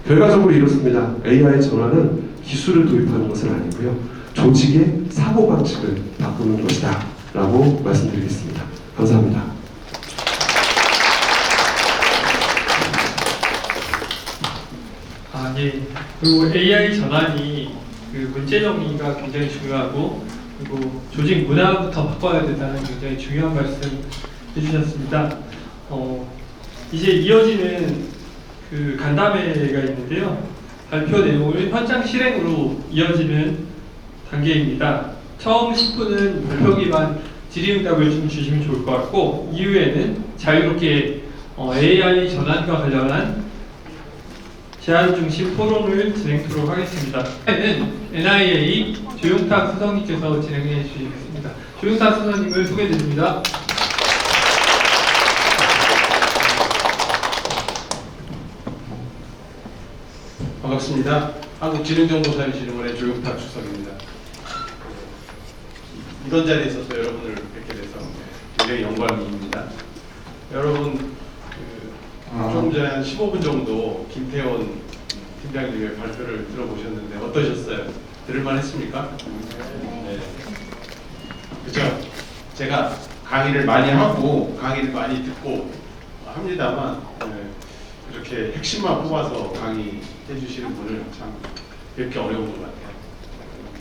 결과적으로 이렇습니다. AI 전환은 기술을 도입하는 것은 아니고요. 조직의 사고방식을 바꾸는 것이다 라고 말씀드리겠습니다. 감사합니다. 예. 그리고 AI 전환이 그 문제 정리가 굉장히 중요하고 그리고 조직 문화부터 바꿔야 된다는 굉장히 중요한 말씀 해주셨습니다. 이제 이어지는 그 간담회가 있는데요. 발표 내용을 현장 실행으로 이어지는 단계입니다. 처음 10분은 발표 기반 질의응답을 좀 주시면 좋을 것 같고 이후에는 자유롭게 AI 전환과 관련한 제안 중심 토론을 진행토록 하겠습니다. 이번에는 NIA 조용탁 수석님께서 진행해 주시겠습니다. 조용탁 수석님을 소개드립니다. 반갑습니다. 한국지능정보사회진흥원의 조용탁 수석입니다. 이런 자리에 있어서 여러분을 뵙게 돼서 굉장히 영광입니다. 여러분 조금 전에 한 15분 정도 김태원 팀장님의 발표를 들어보셨는데 어떠셨어요? 들을만 했습니까? 네. 그렇죠. 제가 강의를 많이 하고 강의를 많이 듣고 합니다만 이렇게 핵심만 뽑아서 강의해 주시는 분을 참 뵙기 어려운 것 같아요.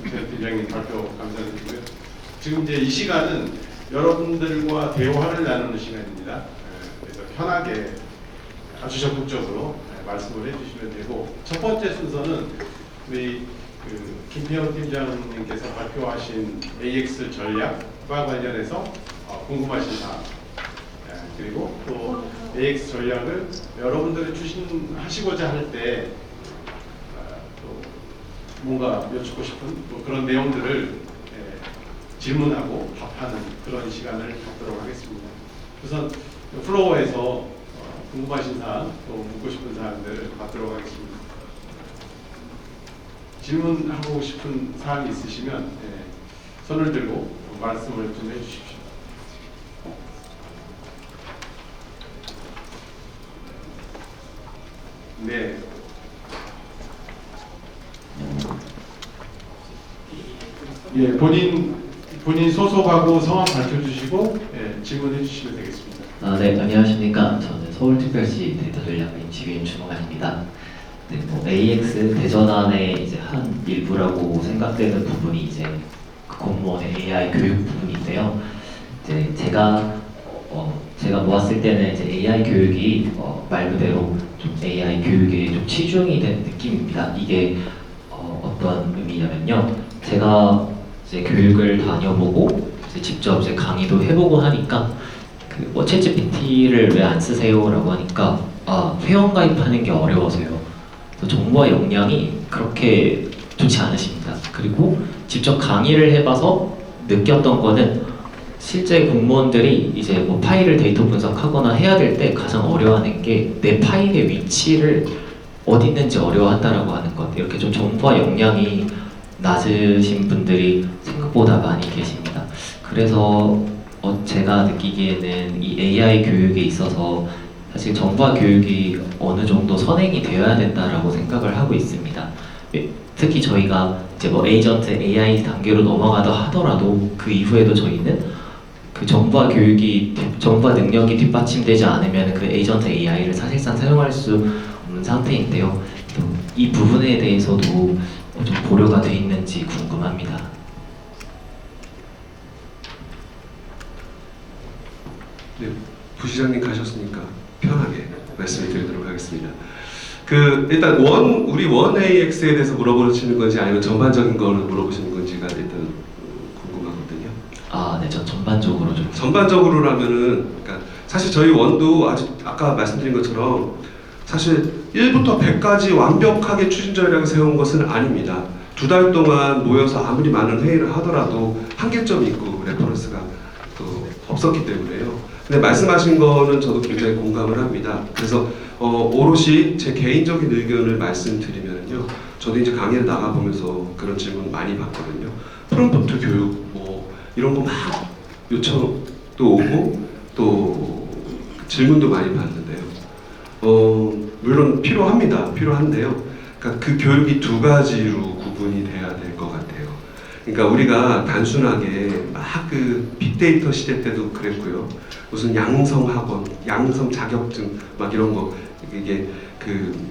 김태원 팀장님 발표 감사드리고요. 지금 이제 이 시간은 여러분들과 대화를 나누는 시간입니다. 그래서 편하게 아주 적극적으로 말씀을 해주시면 되고 첫 번째 순서는 우리 김태현 팀장님께서 발표하신 AX 전략과 관련해서 궁금하신 사항, 그리고 또 AX 전략을 여러분들이 추진하시고자 할 때 또 뭔가 여쭙고 싶은 또 그런 내용들을 질문하고 답하는 그런 시간을 갖도록 하겠습니다. 우선 플로어에서 궁금하신 사항, 또 묻고 싶은 사항들을 받도록 하겠습니다. 질문하고 싶은 사항이 있으시면 손을 들고 말씀을 좀 해주십시오. 네. 예, 본인 소속하고 성함 밝혀주시고 질문해 주시면 되겠습니다. 네, 안녕하십니까. 저는 서울특별시 데이터 전략 임직위인 주동환입니다. 네, AX 대전환의 이제 한 일부라고 생각되는 부분이 이제 그 공무원의 AI 교육 부분인데요. 이제 제가 모았을 때는 이제 AI 교육이 말 그대로 좀 AI 교육에 좀 치중이 된 느낌입니다. 이게 어떤 의미냐면요. 제가 이제 교육을 다녀보고 이제 직접 이제 강의도 해보고 하니까 챗GPT를 왜 안 쓰세요라고 하니까 회원 가입하는 게 어려워서요. 정보와 역량이 그렇게 좋지 않으십니다. 그리고 직접 강의를 해봐서 느꼈던 거는 실제 공무원들이 이제 뭐 파일을 데이터 분석하거나 해야 될 때 가장 어려워하는 게 내 파일의 위치를 어디 있는지 어려워한다라고 하는 것. 이렇게 좀 정보와 역량이 낮으신 분들이 생각보다 많이 계십니다. 그래서 제가 느끼기에는 이 AI 교육에 있어서 사실 정보화 교육이 어느 정도 선행이 되어야 된다라고 생각을 하고 있습니다. 특히 저희가 이제 뭐 에이전트 AI 단계로 넘어가다 하더라도 그 이후에도 저희는 그 정보화 능력이 뒷받침되지 않으면 그 에이전트 AI를 사실상 사용할 수 없는 상태인데요. 이 부분에 대해서도 좀 고려가 돼 있는지 궁금합니다. 네, 부시장님 가셨으니까 편하게 말씀을 드리도록 하겠습니다. 일단 우리 원 AX에 대해서 물어보시는 건지 아니면 전반적인 거를 물어보시는 건지가 일단 궁금하거든요. 네, 전 전반적으로 좀. 전반적으로라면은, 그러니까 사실 저희 원도 아까 말씀드린 것처럼 사실 1부터 100까지 완벽하게 추진 전략을 세운 것은 아닙니다. 2달 동안 모여서 아무리 많은 회의를 하더라도 한계점이 있고 레퍼런스가 또 없었기 때문에요. 근데 말씀하신 거는 저도 굉장히 공감을 합니다. 그래서 오롯이 제 개인적인 의견을 말씀드리면요, 저도 이제 강의를 나가보면서 그런 질문 많이 받거든요. 프롬프트 교육 뭐 이런 거 막 요청도 오고 또 질문도 많이 받는데요. 물론 필요한데요. 그러니까 그 교육이 2가지로 구분이 돼야 될 것 같아요. 그러니까 우리가 단순하게 막 빅데이터 시대 때도 그랬고요. 무슨 양성학원, 양성 자격증 막 이런 거 이게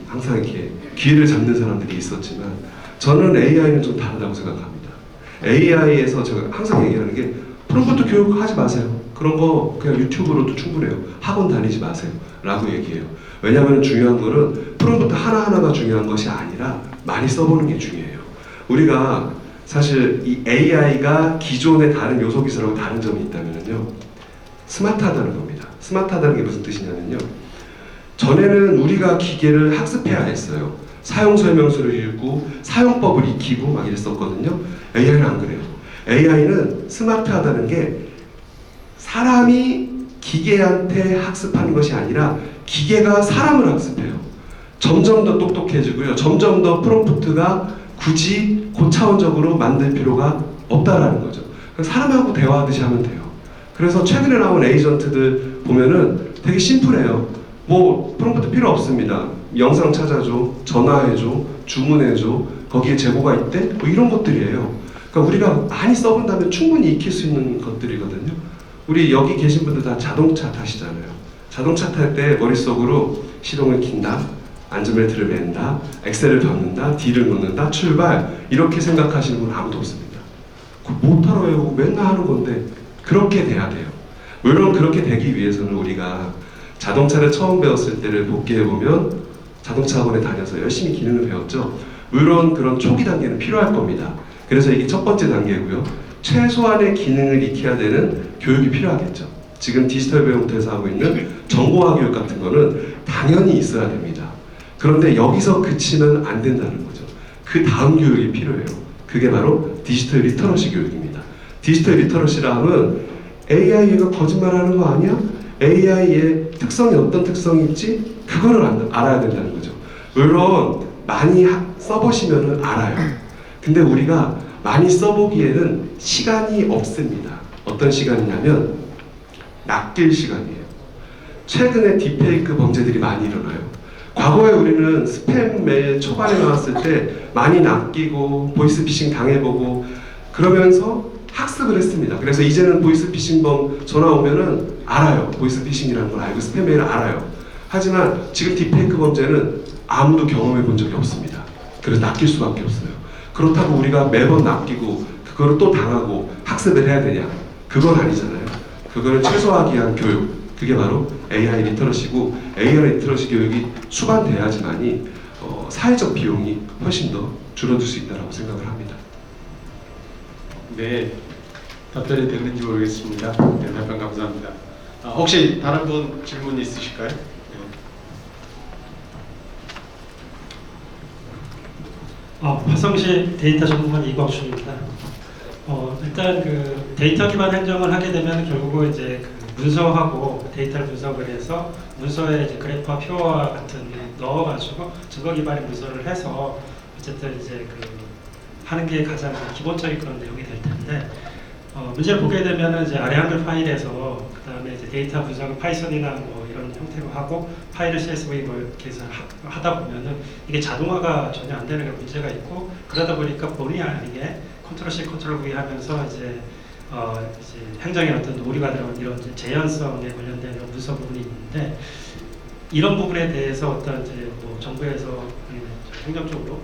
항상 이렇게 기회를 잡는 사람들이 있었지만 저는 AI는 좀 다르다고 생각합니다. AI에서 제가 항상 얘기하는 게 프롬프트 교육 하지 마세요. 그런 거 그냥 유튜브로도 충분해요. 학원 다니지 마세요. 라고 얘기해요. 왜냐하면 중요한 거는 프롬프트 하나하나가 중요한 것이 아니라 많이 써보는 게 중요해요. 우리가 사실 이 AI가 기존의 다른 요소 기술하고 다른 점이 있다면요, 스마트하다는 겁니다. 스마트하다는 게 무슨 뜻이냐면요, 전에는 우리가 기계를 학습해야 했어요. 사용 설명서를 읽고 사용법을 익히고 막 이랬었거든요. AI는 안 그래요. AI는 스마트하다는 게 사람이 기계한테 학습하는 것이 아니라 기계가 사람을 학습해요. 점점 더 똑똑해지고요. 점점 더 프롬프트가 굳이 고차원적으로 만들 필요가 없다라는 거죠. 사람하고 대화하듯이 하면 돼요. 그래서 최근에 나온 에이전트들 보면은 되게 심플해요. 뭐 프롬프트 필요 없습니다. 영상 찾아줘, 전화해줘, 주문해줘, 거기에 재고가 있대? 뭐 이런 것들이에요. 그러니까 우리가 많이 써본다면 충분히 익힐 수 있는 것들이거든요. 우리 여기 계신 분들 다 자동차 타시잖아요. 자동차 탈 때 머릿속으로 시동을 킨다, 안전벨트를 맨다, 엑셀을 밟는다, D를 놓는다, 출발, 이렇게 생각하시는 분 아무도 없습니다. 못하러 외우고 맨날 하는 건데 그렇게 돼야 돼요. 물론 그렇게 되기 위해서는 우리가 자동차를 처음 배웠을 때를 복귀해보면 자동차 학원에 다녀서 열심히 기능을 배웠죠. 물론 그런 초기 단계는 필요할 겁니다. 그래서 이게 첫 번째 단계고요. 최소한의 기능을 익혀야 되는 교육이 필요하겠죠. 지금 디지털 배움터에서 하고 있는 정보화 교육 같은 거는 당연히 있어야 됩니다. 그런데 여기서 그치면 안 된다는 거죠. 그 다음 교육이 필요해요. 그게 바로 디지털 리터러시 교육입니다. 디지털 리터러시라 하면 AI가 거짓말하는 거 아니야? AI의 특성이 어떤 특성이 있지? 그거를 알아야 된다는 거죠. 물론 많이 써보시면 알아요. 근데 우리가 많이 써보기에는 시간이 없습니다. 어떤 시간이냐면 낚일 시간이에요. 최근에 딥페이크 범죄들이 많이 일어나요. 과거에 우리는 스팸 메일 초반에 나왔을 때 많이 낚이고 보이스피싱 당해보고 그러면서 학습을 했습니다. 그래서 이제는 보이스피싱범 전화 오면은 알아요. 보이스피싱이라는 걸 알고 스팸 메일을 알아요. 하지만 지금 딥페이크 범죄는 아무도 경험해 본 적이 없습니다. 그래서 낚일 수밖에 없어요. 그렇다고 우리가 매번 낚이고 그거를 또 당하고 학습을 해야 되냐? 그건 아니잖아요. 그거를 최소화하기 위한 교육, 그게 바로 AI 리터러시고 AI 리터러시 교육이 수반돼야지만이 사회적 비용이 훨씬 더 줄어들 수 있다고 생각을 합니다. 네, 답변이 됐는지 모르겠습니다. 네, 답변 감사합니다. 혹시 다른 분 질문 있으실까요? 네. 화성시 데이터 전문가 이광춘입니다. 일단 그 데이터 기반 행정을 하게 되면 결국은 이제 그 문서하고 데이터를 분석을 해서 문서에 이제 그래프와 표와 같은 게 넣어가지고 증거 기반의 문서를 해서 어쨌든 이제 그 하는 게 가장 기본적인 그런 내용이 될 텐데 문제를 보게 되면은 이제 아래 한글 파일에서 그 다음에 이제 데이터 분석을 파이썬이나 뭐 이런 형태로 하고 파일을 CSV 뭐 이렇게 해서 하다 보면은 이게 자동화가 전혀 안 되는 게 문제가 있고 그러다 보니까 본의 아니게 컨트롤 C 컨트롤 V 하면서 이제 행정에 어떤 오류가 들어간 이런 이제 재현성에 관련된 이런 문서 부분이 있는데 이런 부분에 대해서 어떤 이제 뭐 정부에서 아니면 행정 쪽으로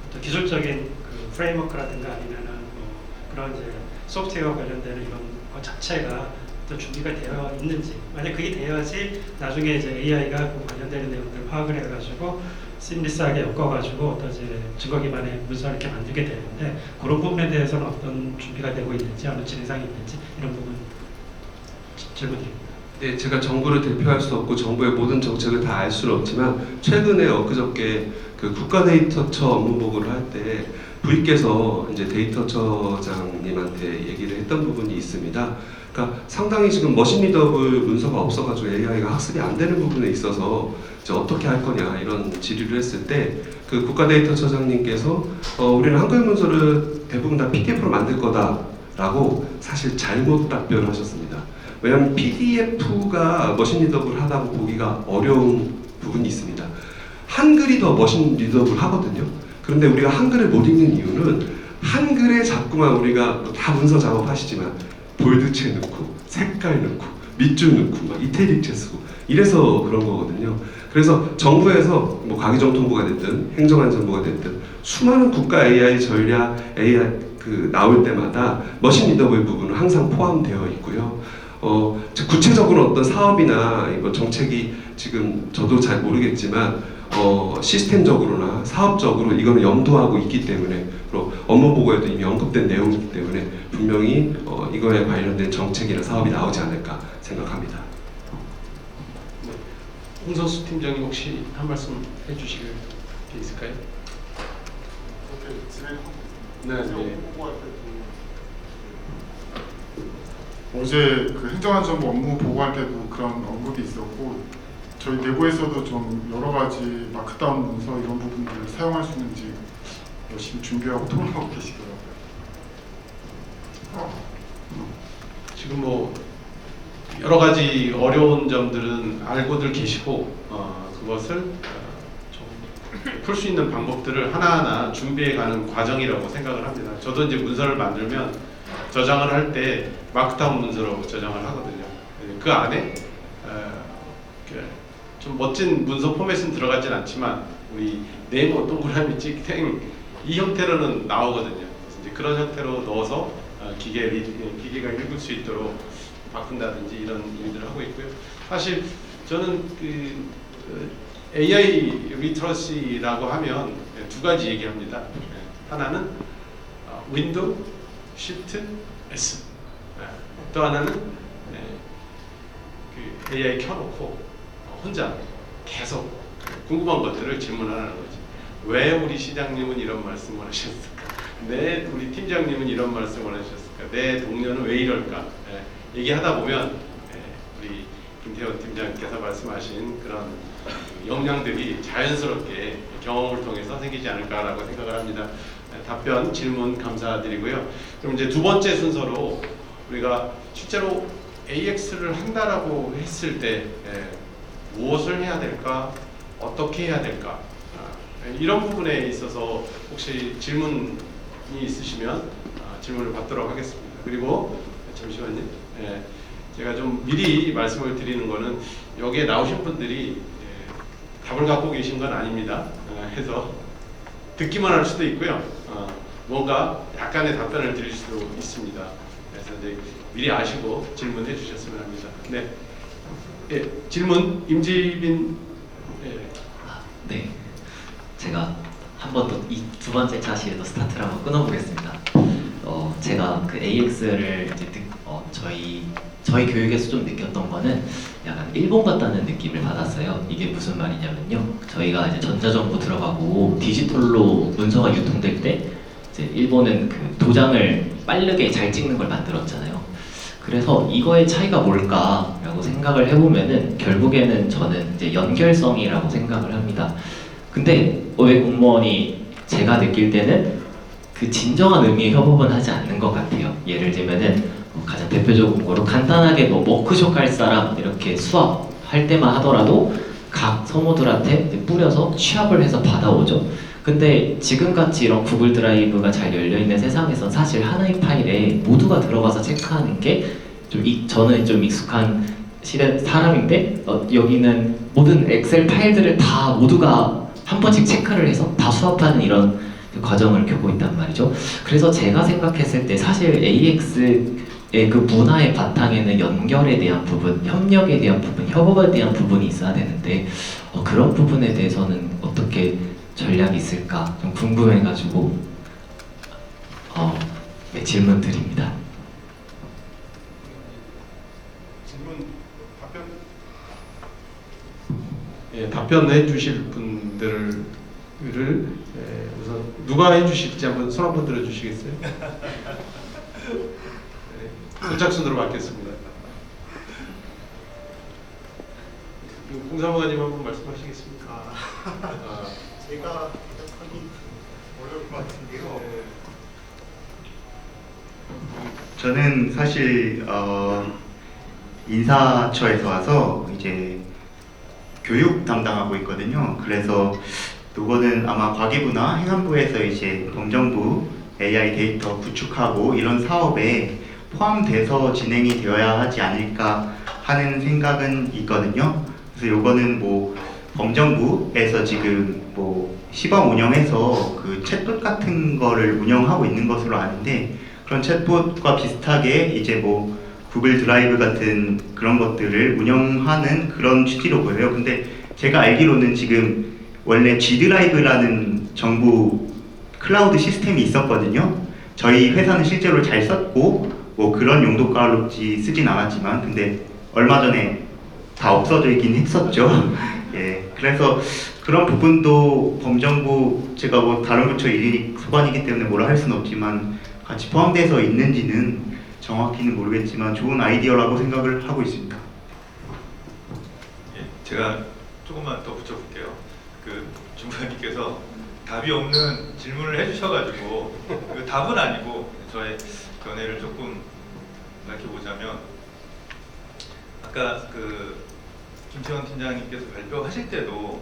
어떤 기술적인 그 프레임워크라든가 아니면은 뭐 그런 이제 소프트웨어 관련되는 이런 것 자체가 어떤 준비가 되어 있는지 만약 그게 되어야지 나중에 이제 AI가 그 관련되는 내용들을 파악을 해가지고 시밀리스하게 엮어가지고 어떤 이제 증거 기반의 문서를 이렇게 만들게 되는데 그런 부분에 대해서는 어떤 준비가 되고 있는지 어느 진행상이 있는지 이런 부분 질문드립니다. 네, 제가 정부를 대표할 수 없고 정부의 모든 정책을 다 알 수는 없지만 최근에 엊그저께 그 국가데이터처 업무 보고를 할 때 부위께서 이제 데이터처장님한테 얘기를 했던 부분이 있습니다. 그러니까 상당히 지금 머신 리더블 문서가 없어가지고 AI가 학습이 안 되는 부분에 있어서 이제 어떻게 할 거냐 이런 질의를 했을 때 그 국가데이터처장님께서 우리는 한글 문서를 대부분 다 PDF로 만들 거다라고 사실 잘못 답변을 하셨습니다. 왜냐하면 PDF가 머신 리더블 하다고 보기가 어려운 부분이 있습니다. 한글이 더 머신 리더블 하거든요. 그런데 우리가 한글을 못 읽는 이유는 한글에 자꾸만 우리가 다 문서 작업하시지만 볼드체 넣고 색깔 넣고 밑줄 넣고 막 이태릭체 쓰고 이래서 그런 거거든요. 그래서 정부에서 뭐 과기정통부가 됐든 행정안전부가 됐든 수많은 국가 AI 전략 AI 그 나올 때마다 머신 리더블 부분은 항상 포함되어 있고요. 구체적으로 어떤 사업이나 이거 정책이 지금 저도 잘 모르겠지만 시스템적으로나 사업적으로 이거는 염두하고 있기 때문에 그리고 업무 보고에도 이미 언급된 내용이기 때문에 분명히 이거에 관련된 정책이나 사업이 나오지 않을까 생각합니다. 홍선수 팀장님 혹시 한 말씀 해주실 게 있을까요? 네. 어제 그 행정안전부 업무 보고할 때도 그런 언급이 있었고 저희 내부에서도 좀 여러 가지 마크다운 문서 이런 부분들을 사용할 수 있는지 열심히 준비하고 토론하고 계시더라고요. 지금 뭐 여러 가지 어려운 점들은 알고들 계시고 그것을 좀 풀 수 있는 방법들을 하나하나 준비해가는 과정이라고 생각을 합니다. 저도 이제 문서를 만들면 저장을 할 때 마크다운 문서로 저장을 하거든요. 그 안에 좀 멋진 문서 포맷은 들어가진 않지만 우리 네모 동그라미 찍탱 이 형태로는 나오거든요. 그래서 이제 그런 형태로 넣어서 기계가 읽을 수 있도록 바꾼다든지 이런 일들을 하고 있고요. 사실 저는 AI 리터러시라고 하면 두 가지 얘기합니다. 하나는 윈도우 Shift S, 또 하나는 그 AI 켜놓고 혼자 계속 궁금한 것들을 질문하는 거지. 왜 우리 시장님은 이런 말씀을 하셨을까? 네, 우리 팀장님은 이런 말씀을 하셨을까? 내 동료는 왜 이럴까? 얘기하다 보면 우리 김태원 팀장님께서 말씀하신 그런 역량들이 자연스럽게 경험을 통해서 생기지 않을까라고 생각을 합니다. 답변, 질문 감사드리고요. 그럼 이제 두 번째 순서로 우리가 실제로 AX를 한다라고 했을 때 무엇을 해야 될까? 어떻게 해야 될까? 이런 부분에 있어서 혹시 질문이 있으시면 질문을 받도록 하겠습니다. 그리고 잠시만요. 제가 좀 미리 말씀을 드리는 거는 여기에 나오신 분들이 답을 갖고 계신 건 아닙니다. 해서 듣기만 할 수도 있고요. 뭔가 약간의 답변을 드릴 수도 있습니다. 그래서 이제 미리 아시고 질문해 주셨으면 합니다. 네. 예, 질문 임지빈. 네, 제가 한 번 더 이 두 번째 차시에서 스타트를 한번 끊어보겠습니다. 제가 그 AX를 이제 저희 교육에서 좀 느꼈던 거는 약간 일본 같다는 느낌을 받았어요. 이게 무슨 말이냐면요, 저희가 이제 전자정부 들어가고 디지털로 문서가 유통될 때 이제 일본은 그 도장을 빠르게 잘 찍는 걸 만들었잖아요. 그래서 이거의 차이가 뭘까라고 생각을 해보면은 결국에는 저는 이제 연결성이라고 생각을 합니다. 근데 왜 공무원이 제가 느낄 때는 그 진정한 의미의 협업은 하지 않는 것 같아요. 예를 들면은 가장 대표적인 거로 간단하게 뭐 워크숍 갈 사람 이렇게 수업할 때만 하더라도 각 성우들한테 이제 뿌려서 취합을 해서 받아오죠. 근데 지금같이 이런 구글 드라이브가 잘 열려있는 세상에선 사실 하나의 파일에 모두가 들어가서 체크하는 게 좀 저는 좀 익숙한 사람인데 여기는 모든 엑셀 파일들을 다 모두가 한 번씩 체크를 해서 다 수합하는 이런 과정을 겪고 있단 말이죠. 그래서 제가 생각했을 때 사실 AX의 그 문화의 바탕에는 연결에 대한 부분, 협력에 대한 부분, 협업에 대한 부분이 있어야 되는데 그런 부분에 대해서는 어떻게 전략이 있을까 좀 궁금해가지고 네, 질문 드립니다. 질문 답변. 예, 답변해 주실 분들을 우선 누가 해주실지 한번 손 한번 들어주시겠어요? 선착순으로 받겠습니다. 공사무관님 한번 말씀하시겠습니까? 제가 대답하기 어려울 것 같은데요. 저는 사실 인사처에서 와서 이제 교육 담당하고 있거든요. 그래서 이거는 아마 과기부나 행안부에서 이제 범정부 AI 데이터 구축하고 이런 사업에 포함돼서 진행이 되어야 하지 않을까 하는 생각은 있거든요. 그래서 이거는 뭐 범정부에서 지금 뭐 시범 운영해서 그 챗봇 같은 거를 운영하고 있는 것으로 아는데, 그런 챗봇과 비슷하게 이제 뭐 구글 드라이브 같은 그런 것들을 운영하는 그런 취지로 보여요. 근데 제가 알기로는 지금 원래 G 드라이브라는 정부 클라우드 시스템이 있었거든요. 저희 회사는 실제로 잘 썼고 뭐 그런 용도까지 쓰진 않았지만, 근데 얼마 전에 다 없어져 있긴 했었죠. 예, 그래서 그런 부분도 범정부, 제가 뭐 다른 부처 일이 소관이기 때문에 뭐라 할 수는 없지만 같이 포함돼서 있는지는 정확히는 모르겠지만 좋은 아이디어라고 생각을 하고 있습니다. 예, 제가 조금만 더 붙여볼게요. 그 주무관님께서 답이 없는 질문을 해주셔가지고 그 답은 아니고 저의 견해를 조금 밝혀보자면, 아까 그 김태원 팀장님께서 발표하실 때도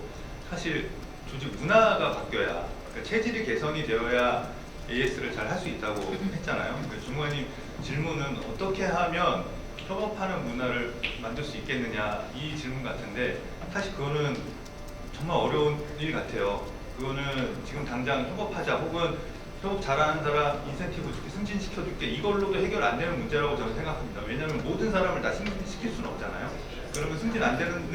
사실 조직 문화가 바뀌어야, 그러니까 체질이 개선이 되어야 AS를 잘 할 수 있다고 했잖아요. 그러니까 주무관님 질문은 어떻게 하면 협업하는 문화를 만들 수 있겠느냐 이 질문 같은데, 사실 그거는 정말 어려운 일 같아요. 그거는 지금 당장 협업하자, 혹은 협업 잘하는 사람 인센티브 줄게, 승진시켜줄게, 이걸로도 해결 안 되는 문제라고 저는 생각합니다. 왜냐하면 모든 사람을 다 승진시킬 수는 없잖아요. 그러면 승진 안 되는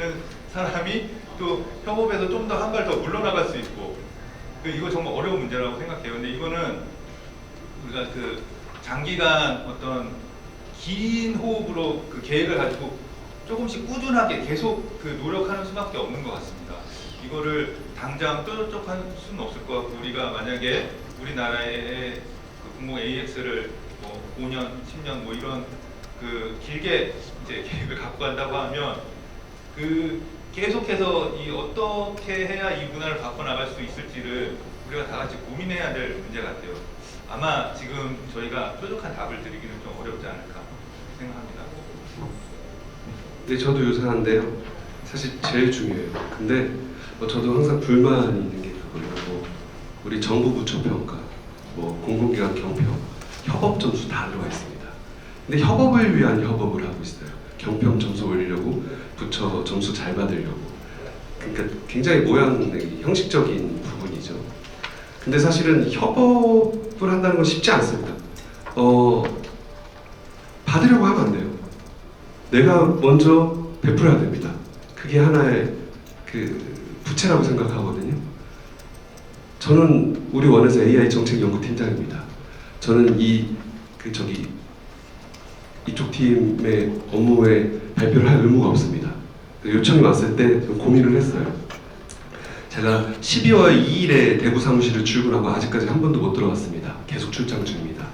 사람이 또 협업에서 좀 더 한 발 더 물러나갈 수 있고 이거 정말 어려운 문제라고 생각해요. 근데 이거는 우리가 그 장기간 어떤 긴 호흡으로 그 계획을 가지고 조금씩 꾸준하게 계속 그 노력하는 수밖에 없는 것 같습니다. 이거를 당장 뾰족할 수는 없을 것 같고 우리가 만약에 우리나라의 그 공공 AX를 뭐 5년, 10년 뭐 이런 그 길게 이제 계획을 갖고 간다고 하면 그 계속해서 이 어떻게 해야 이 문화를 바꿔 나갈 수 있을지를 우리가 다 같이 고민해야 될 문제 같아요. 아마 지금 저희가 뾰족한 답을 드리기는 좀 어렵지 않을까 생각합니다. 네, 저도 유사한데요. 사실 제일 중요해요. 근데 저도 항상 불만이 있는 게 그거예요. 뭐 우리 정부 부처 평가, 뭐 공공기관 경평, 협업 점수 다 들어가 있습니다. 근데 협업을 위한 협업을 하고 있어요. 경평 점수 올리려고, 부처 점수 잘 받으려고. 그러니까 굉장히 형식적인 부분이죠. 근데 사실은 협업을 한다는 건 쉽지 않습니다. 받으려고 하면 안 돼요. 내가 먼저 베풀어야 됩니다. 그게 하나의 그 부채라고 생각하거든요. 저는 우리 원에서 AI 정책 연구팀장입니다. 저는 이쪽 팀의 업무에 발표를 할 의무가 없습니다. 요청이 왔을 때 좀 고민을 했어요. 제가 12월 2일에 대구 사무실을 출근하고 아직까지 한 번도 못 들어갔습니다. 계속 출장 중입니다.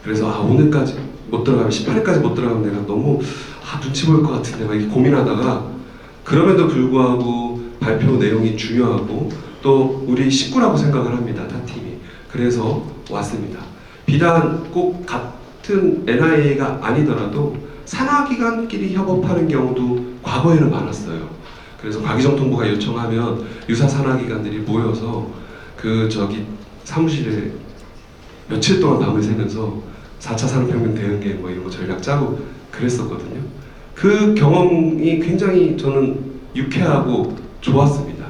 그래서 오늘까지 못 들어가면 18일까지 못 들어가면 내가 너무 눈치 보일 것 같은데 막 이렇게 고민하다가 그럼에도 불구하고 발표 내용이 중요하고 또 우리 식구라고 생각을 합니다. 타 팀이. 그래서 왔습니다. 비단 꼭 같은 NIA가 아니더라도 산하기관끼리 협업하는 경우도 과거에는 많았어요. 그래서 과기정통부가 요청하면 유사 산하기관들이 모여서 사무실에 며칠 동안 밤을 새면서 4차 산업혁명 대응계획 뭐 이런 거 전략 짜고 그랬었거든요. 그 경험이 굉장히 저는 유쾌하고 좋았습니다.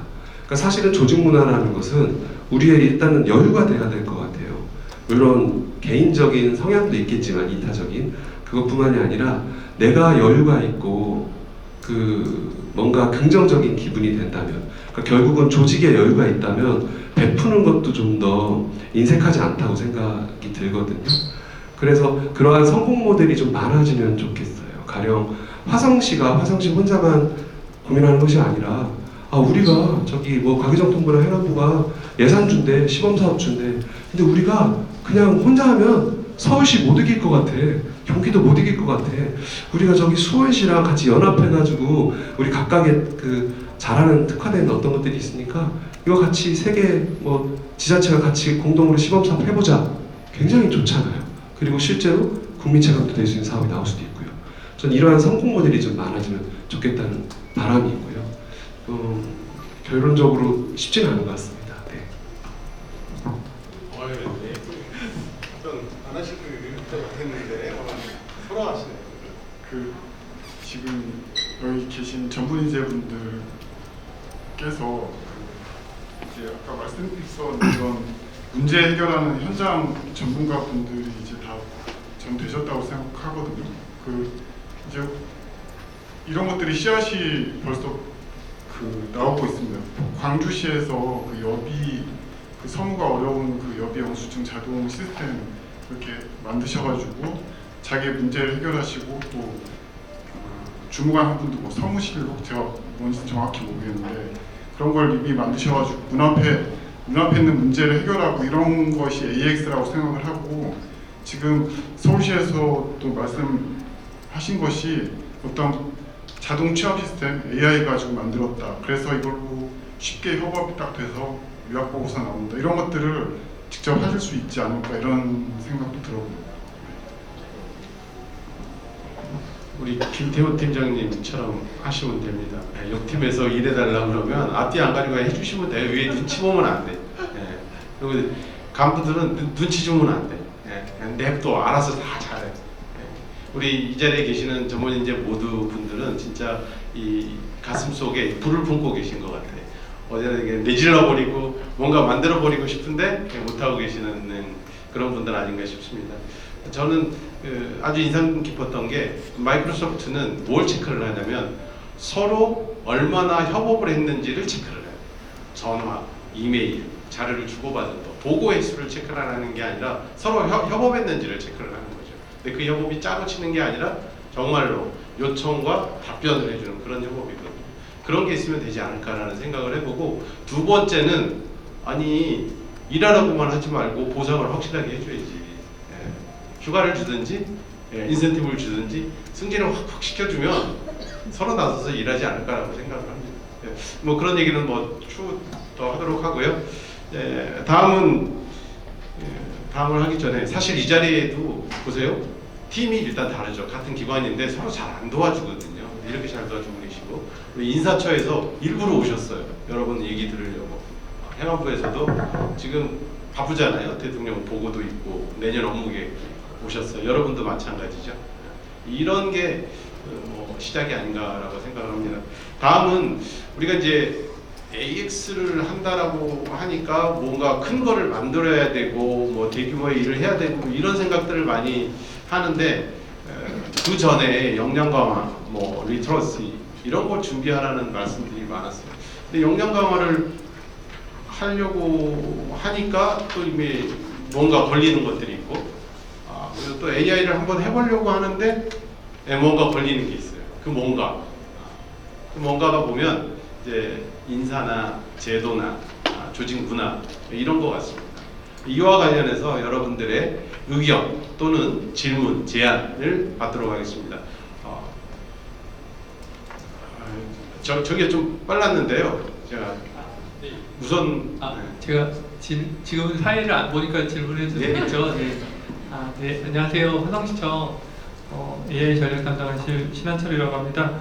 그러니까 사실은 조직 문화라는 것은 우리의 일단은 여유가 돼야 될 것 같아요. 물론 개인적인 성향도 있겠지만 이타적인 그것뿐만이 아니라 내가 여유가 있고 뭔가 긍정적인 기분이 된다면 그러니까 결국은 조직에 여유가 있다면 베푸는 것도 좀 더 인색하지 않다고 생각이 들거든요. 그래서 그러한 성공 모델이 좀 많아지면 좋겠어요. 가령 화성시 혼자만 고민하는 것이 아니라 우리가 과기정통부나 해남부가 예산 준대, 시범사업 준대. 근데 우리가 그냥 혼자 하면 서울시 못 이길 것 같아. 경기도 못 이길 것 같아. 우리가 수원시랑 같이 연합해가지고 우리 각각의 잘하는 특화된 어떤 것들이 있으니까 이거 같이 세개 지자체가 같이 공동으로 시범사업 해보자. 굉장히 좋잖아요. 그리고 실제로 국민 체감도 될 수 있는 사업이 나올 수도 있고요. 전 이러한 성공 모델이 좀 많아지면 좋겠다는 바람이 있고요. 결론적으로 쉽지는 않은 것 같습니다. 네. 안 하실 거 했는데 서로 하시네. 지금 여기 계신 전문의제분들께서 이제 아까 말씀드렸던 이런 문제 해결하는 현장 전문가분들이 이제 다 되셨다고 생각하거든요. 이제 이런 것들이 씨앗이 벌써 나오고 있습니다. 광주시에서 서무가 어려운 여비 영수증 자동 시스템 이렇게 만드셔가지고 자기 문제를 해결하시고 또 주무관 한 분도 서무실로 제가 뭔지 정확히 모르겠는데 그런 걸 이미 만드셔가지고 눈앞에 있는 문제를 해결하고 이런 것이 AX라고 생각을 하고 지금 서울시에서 또 말씀하신 것이 어떤 자동 취업 시스템 AI 가지고 만들었다. 그래서 이걸로 쉽게 협업이 딱 돼서 유학 보고서 나온다. 이런 것들을 직접 하실 수 있지 않을까 이런 생각도 들어요. 우리 김태호 팀장님처럼 하시면 됩니다. 옆팀에서 일해달라고 그러면 앞뒤 안 가리고 해주시면 돼요. 위에 눈치 보면 안 돼. 그리고 간부들은 눈치 주면 안 돼. 냅둬 알아서 다 잘해. 우리 이 자리에 계시는 전문인재 모두 분들은 진짜 이 가슴 속에 불을 품고 계신 것 같아요. 어디나 내질러 버리고 뭔가 만들어 버리고 싶은데 못 하고 계시는 그런 분들 아닌가 싶습니다. 저는 아주 인상 깊었던 게 마이크로소프트는 뭘 체크를 하냐면 서로 얼마나 협업을 했는지를 체크를 해요. 전화, 이메일, 자료를 주고받은 거, 보고 횟수를 체크를 하는 게 아니라 서로 협업했는지를 체크를 하는 거죠. 근데 그 협업이 짜고 치는 게 아니라 정말로 요청과 답변을 해주는 그런 협업이거든요. 그런 게 있으면 되지 않을까라는 생각을 해보고, 두 번째는 아니 일하라고만 하지 말고 보상을 확실하게 해줘야지. 휴가를 주든지 인센티브를 주든지 승진을 확 시켜주면 서로 나서서 일하지 않을까라고 생각을 합니다. 뭐 그런 얘기는 뭐 추후 더 하도록 하고요. 다음을 하기 전에 사실 이 자리에도 보세요. 팀이 일단 다르죠. 같은 기관인데 서로 잘 안 도와주거든요. 이렇게 잘 도와주고 계시고, 우리 인사처에서 일부러 오셨어요. 여러분 얘기 들으려고. 행안부에서도 지금 바쁘잖아요. 대통령 보고도 있고 내년 업무계획 오셨어요. 여러분도 마찬가지죠. 이런 게 뭐 시작이 아닌가라고 생각을 합니다. 다음은 우리가 이제 AX를 한다라고 하니까 뭔가 큰 거를 만들어야 되고 뭐 대규모의 일을 해야 되고 이런 생각들을 많이 하는데, 그 전에 역량 강화, 뭐 리터러시 이런 걸 준비하라는 말씀들이 많았어요. 근데 역량 강화를 하려고 하니까 또 이미 뭔가 걸리는 것들이 있고, 그리고 또 AI를 한번 해보려고 하는데 뭔가 걸리는 게 있어요. 그 뭔가가 보면 이제 인사나 제도나 조직 문화 이런 것 같습니다. 이와 관련해서 여러분들의 의견 또는 질문, 제안을 받도록 하겠습니다. 저게 좀 빨랐는데요. 제가 우선 제가 지금 사회를 안 보니까 질문해 주시겠죠? 네. 네, 안녕하세요. 화성시청 AI 전략 담당하실 신한철이라고 합니다.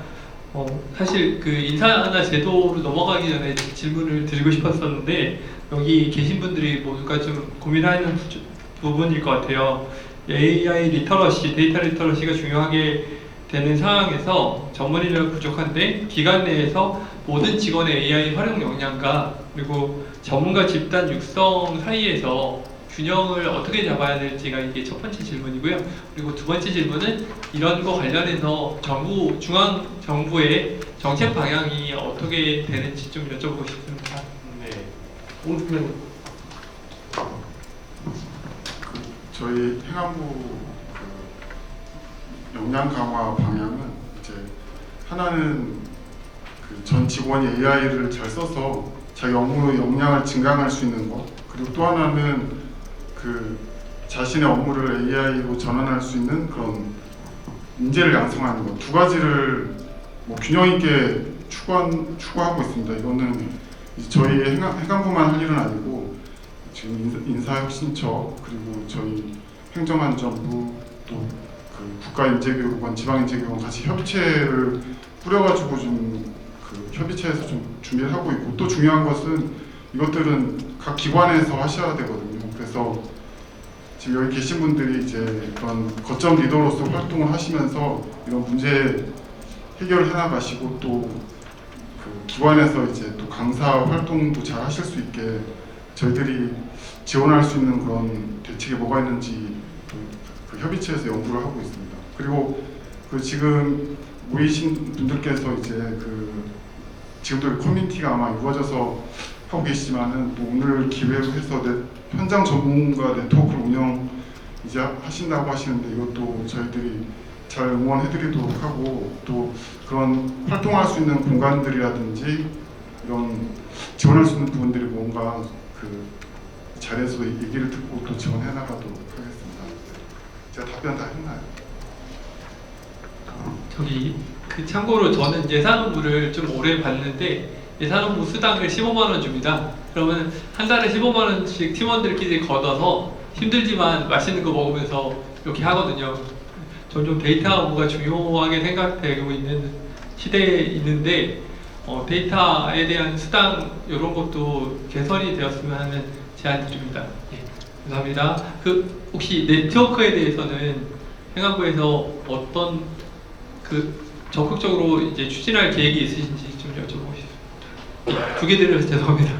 사실 그 인사나 제도로 넘어가기 전에 질문을 드리고 싶었었는데, 여기 계신 분들이 모두가 좀 고민하는 부분일 것 같아요. AI 리터러시, 데이터 리터러시가 중요하게 되는 상황에서 전문 인력 부족한데 기관 내에서 모든 직원의 AI 활용 역량과 그리고 전문가 집단 육성 사이에서 균형을 어떻게 잡아야 될지가 이게 첫 번째 질문이고요. 그리고 두 번째 질문은 이런 거 관련해서 중앙 정부의 정책 방향이 어떻게 되는지 좀 여쭤보고 싶습니다. 네. 오늘 저희 행안부 역량 강화 방향은 이제 하나는 전 직원이 AI를 잘 써서 자기 업무 역량을 증강할 수 있는 것, 그리고 또 하나는 자신의 업무를 AI로 전환할 수 있는 그런 인재를 양성하는 것, 두 가지를 뭐 균형 있게 추구하고 있습니다. 이거는 저희 행안부만 할 일은 아니고 지금 인사혁신처 그리고 저희 행정안전부 또 국가인재교육원, 지방인재교육원 같이 협의체를 뿌려가지고 좀 협의체에서 좀 준비를 하고 있고, 또 중요한 것은 이것들은 각 기관에서 하셔야 되거든요. 그래서 지금 여기 계신 분들이 이제 그런 거점 리더로서 활동을 하시면서 이런 문제 해결을 해나가시고, 또 기관에서 이제 또 강사 활동도 잘 하실 수 있게 저희들이 지원할 수 있는 그런 대책이 뭐가 있는지 협의체에서 연구를 하고 있습니다. 그리고 지금 모이신 분들께서 이제 지금도 커뮤니티가 아마 이루어져서 하고 계시지만은 또 오늘 기회로 해서 현장 전문가 네트워크를 운영 이제 하신다고 하시는데, 이것도 저희들이 잘 응원해드리도록 하고, 또 그런 활동할 수 있는 공간들이라든지 이런 지원할 수 있는 부분들이 뭔가 자리에서 얘기를 듣고 또 지원해 나가도록 하겠습니다. 제가 답변 다 했나요? 참고로 저는 예산업무를 좀 오래 봤는데 예산업무 수당을 15만 원 줍니다. 그러면 한 달에 15만 원씩 팀원들끼리 걷어서 힘들지만 맛있는 거 먹으면서 이렇게 하거든요. 점점 데이터 업무가 중요하게 생각되고 있는 시대에 있는데 데이터에 대한 수당 이런 것도 개선이 되었으면 하는 제안드립니다. 네, 감사합니다. 혹시 네트워크에 대해서는 행안부에서 어떤 적극적으로 이제 추진할 계획이 있으신지 좀 여쭤보고 싶습니다. 두 개 드려서 죄송합니다.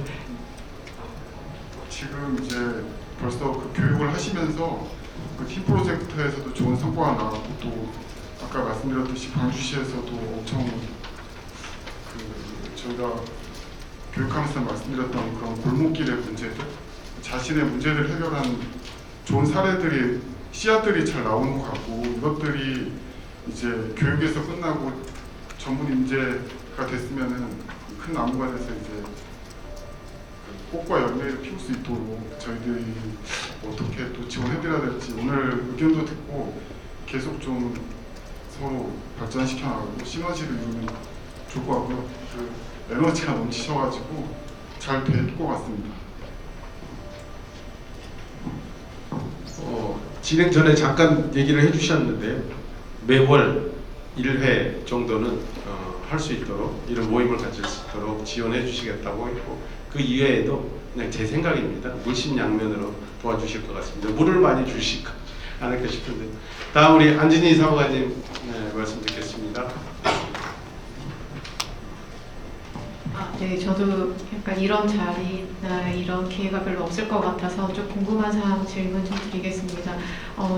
지금 이제 벌써 교육을 하시면서 팀 프로젝트에서도 좋은 성과가 나왔고, 또 아까 말씀드렸듯이 광주시에서도 엄청 저희가 교육하면서 말씀드렸던 그런 골목길의 문제들, 자신의 문제를 해결한 좋은 사례들이 씨앗들이 잘 나오는 것 같고, 이것들이 이제 교육에서 끝나고 전문 인재가 됐으면은 큰 나무가 돼서 이제 꽃과 열매를 피울 수 있도록 저희들이 어떻게 또 지원해드려야 될지 오늘 의견도 듣고 계속 좀 서로 발전시켜 나가고 시너지를 이루면 좋을 것 같고요. 그 에너지가 넘치셔가지고 잘 될 것 같습니다. 진행 전에 잠깐 얘기를 해주셨는데 매월 1회 정도는 할 수 있도록 이런 모임을 가질 수 있도록 지원해 주시겠다고 했고, 그 이외에도 그냥 제 생각입니다. 물심양면으로 도와주실 것 같습니다. 물을 많이 주실 않을까 싶은데, 다음 우리 안진희 사무관님 말씀 듣겠습니다. 네, 저도 약간 이런 자리나 이런 기회가 별로 없을 것 같아서 좀 궁금한 사항 질문 좀 드리겠습니다.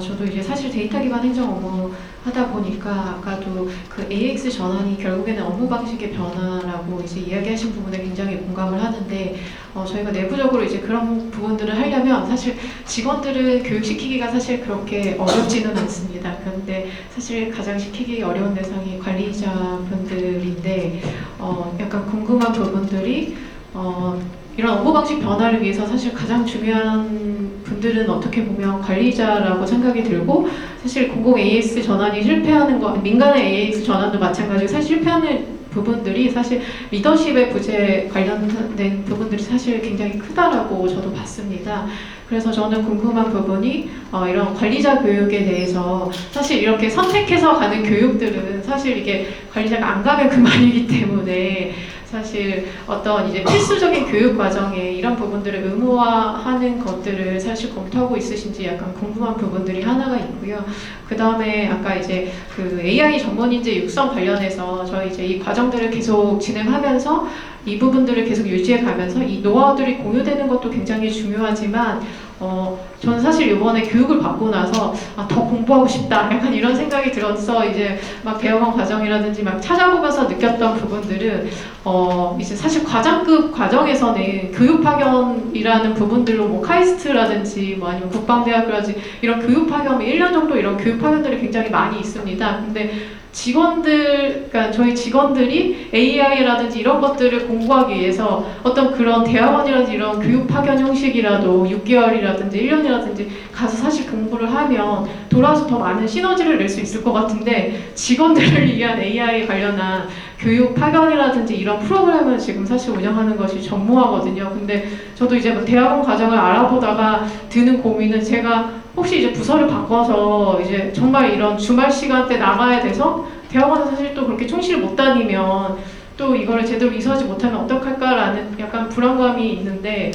저도 이제 사실 데이터 기반 행정 업무 하다 보니까 아까도 그 AX 전환이 결국에는 업무 방식의 변화라고 이제 이야기하신 부분에 굉장히 공감을 하는데, 저희가 내부적으로 이제 그런 부분들을 하려면 사실 직원들을 교육시키기가 사실 그렇게 어렵지는 않습니다. 그런데 사실 가장 시키기 어려운 대상이 관리자분들인데, 약간 궁금한 부분들이 이런 업무 방식 변화를 위해서 사실 가장 중요한 분들은 어떻게 보면 관리자라고 생각이 들고, 사실 공공 AX 전환이 실패하는 거, 민간의 AX 전환도 마찬가지로 사실 실패하는 부분들이 사실 리더십의 부재 관련된 부분들이 사실 굉장히 크다라고 저도 봤습니다. 그래서 저는 궁금한 부분이 이런 관리자 교육에 대해서 사실 이렇게 선택해서 가는 교육들은 사실 이게 관리자가 안 가면 그만이기 때문에 사실 어떤 이제 필수적인 교육 과정에 이런 부분들을 의무화하는 것들을 사실 검토하고 있으신지 약간 궁금한 부분들이 하나가 있고요. 그 다음에 아까 이제 그 AI 전문 인재 육성 관련해서 저희 이제 이 과정들을 계속 진행하면서 이 부분들을 계속 유지해 가면서 이 노하우들이 공유되는 것도 굉장히 중요하지만, 저는 사실 이번에 교육을 받고 나서 더 공부하고 싶다 약간 이런 생각이 들어서 이제 막 대학원 과정이라든지 막 찾아보면서 느꼈던 부분들은 이제 사실 과장급 과정에서는 교육 파견이라는 부분들로 뭐 카이스트라든지 뭐 아니면 국방대학교라든지 이런 교육 파견 1년 정도 이런 교육 파견들이 굉장히 많이 있습니다. 근데 직원들, 그러니까 저희 직원들이 AI라든지 이런 것들을 공부하기 위해서 어떤 그런 대학원이라든지 이런 교육 파견 형식이라도 6개월이라든지 1년이라든지 가서 사실 공부를 하면 돌아와서 더 많은 시너지를 낼 수 있을 것 같은데, 직원들을 위한 AI 관련한 교육 파견이라든지 이런 프로그램을 지금 사실 운영하는 것이 전무하거든요. 근데 저도 이제 뭐 대학원 과정을 알아보다가 드는 고민은, 제가 혹시 이제 부서를 바꿔서 이제 정말 이런 주말 시간대 나가야 돼서 대학원에 사실 또 그렇게 충실히 못 다니면 또 이거를 제대로 이수하지 못하면 어떡할까라는 약간 불안감이 있는데,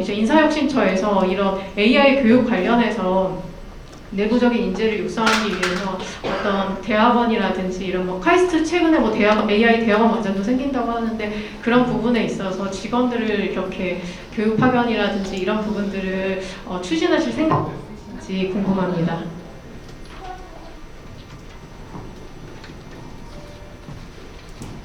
이제 인사혁신처에서 이런 AI 교육 관련해서 내부적인 인재를 육성하기 위해서 어떤 대학원이라든지 이런 뭐 카이스트 최근에 뭐 AI 대학원 과정도 생긴다고 하는데, 그런 부분에 있어서 직원들을 이렇게 교육 파견이라든지 이런 부분들을 추진하실 생각인지 궁금합니다.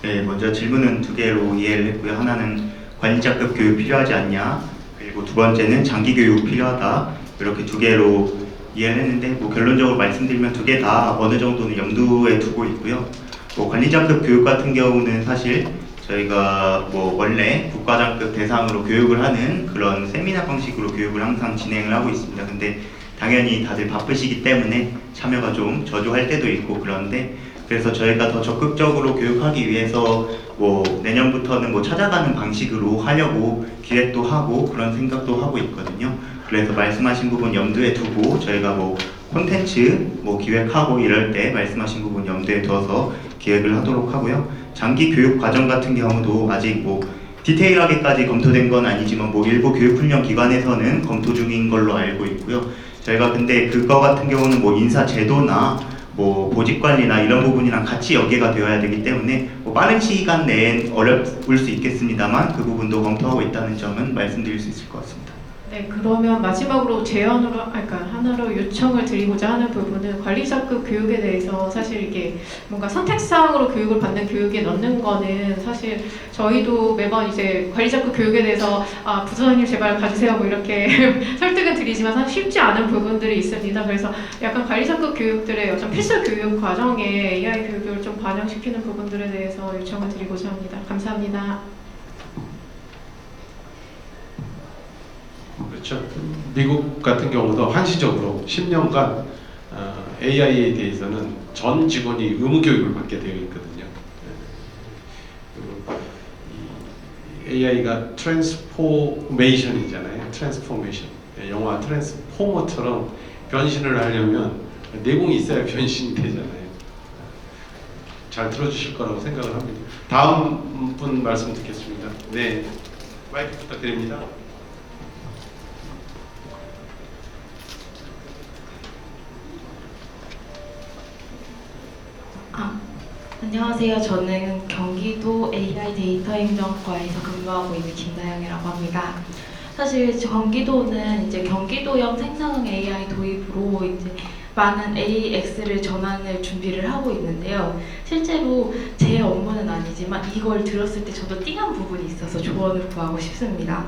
네, 먼저 질문은 두 개로 이해를 했고요. 하나는 관리자급 교육 필요하지 않냐, 그리고 두 번째는 장기 교육 필요하다, 이렇게 두 개로 이해를 했는데, 뭐 결론적으로 말씀드리면 두 개 다 어느 정도는 염두에 두고 있고요. 뭐 관리자급 교육 같은 경우는 사실 저희가 뭐 원래 국과장급 대상으로 교육을 하는 그런 세미나 방식으로 교육을 항상 진행을 하고 있습니다. 근데 당연히 다들 바쁘시기 때문에 참여가 좀 저조할 때도 있고, 그런데 그래서 저희가 더 적극적으로 교육하기 위해서 뭐 내년부터는 뭐 찾아가는 방식으로 하려고 기획도 하고 그런 생각도 하고 있거든요. 그래서 말씀하신 부분 염두에 두고 저희가 뭐 콘텐츠 뭐 기획하고 이럴 때 말씀하신 부분 염두에 두어서 기획을 하도록 하고요. 장기 교육 과정 같은 경우도 아직 뭐 디테일하게까지 검토된 건 아니지만 뭐 일부 교육훈련 기관에서는 검토 중인 걸로 알고 있고요. 저희가 근데 그거 같은 경우는 뭐 인사 제도나 뭐 보직 관리나 이런 부분이랑 같이 연계가 되어야 되기 때문에 뭐 빠른 시간 내엔 어려울 수 있겠습니다만 그 부분도 검토하고 있다는 점은 말씀드릴 수 있을 것 같습니다. 네, 그러면 마지막으로 제안으로, 그러니까 하나로 요청을 드리고자 하는 부분은 관리자급 교육에 대해서 사실 이게 뭔가 선택사항으로 교육을 받는 교육에 넣는 거는 사실 저희도 매번 이제 관리자급 교육에 대해서 부서장님 제발 가주세요 뭐 이렇게 설득은 드리지만 사실 쉽지 않은 부분들이 있습니다. 그래서 약간 관리자급 교육들의 어떤 필수 교육 과정에 AI 교육을 좀 반영시키는 부분들에 대해서 요청을 드리고자 합니다. 감사합니다. 그렇죠. 미국 같은 경우도 한시적으로 10년간 AI에 대해서는 전 직원이 의무 교육을 받게 되어 있거든요. 그리고 이 AI가 트랜스포메이션이잖아요. 트랜스포메이션. 영화 트랜스포머처럼 변신을 하려면 내공이 있어야 변신이 되잖아요. 잘 들어주실 거라고 생각을 합니다. 다음 분 말씀 듣겠습니다. 네, 마이크 부탁드립니다. 안녕하세요. 저는 경기도 AI 데이터 행정과에서 근무하고 있는 김나영이라고 합니다. 사실 경기도는 이제 경기도형 생산형 AI 도입으로 이제 많은 AX를 전환을 준비를 하고 있는데요. 실제로 제 업무는 아니지만 이걸 들었을 때 저도 띵한 부분이 있어서 조언을 구하고 싶습니다.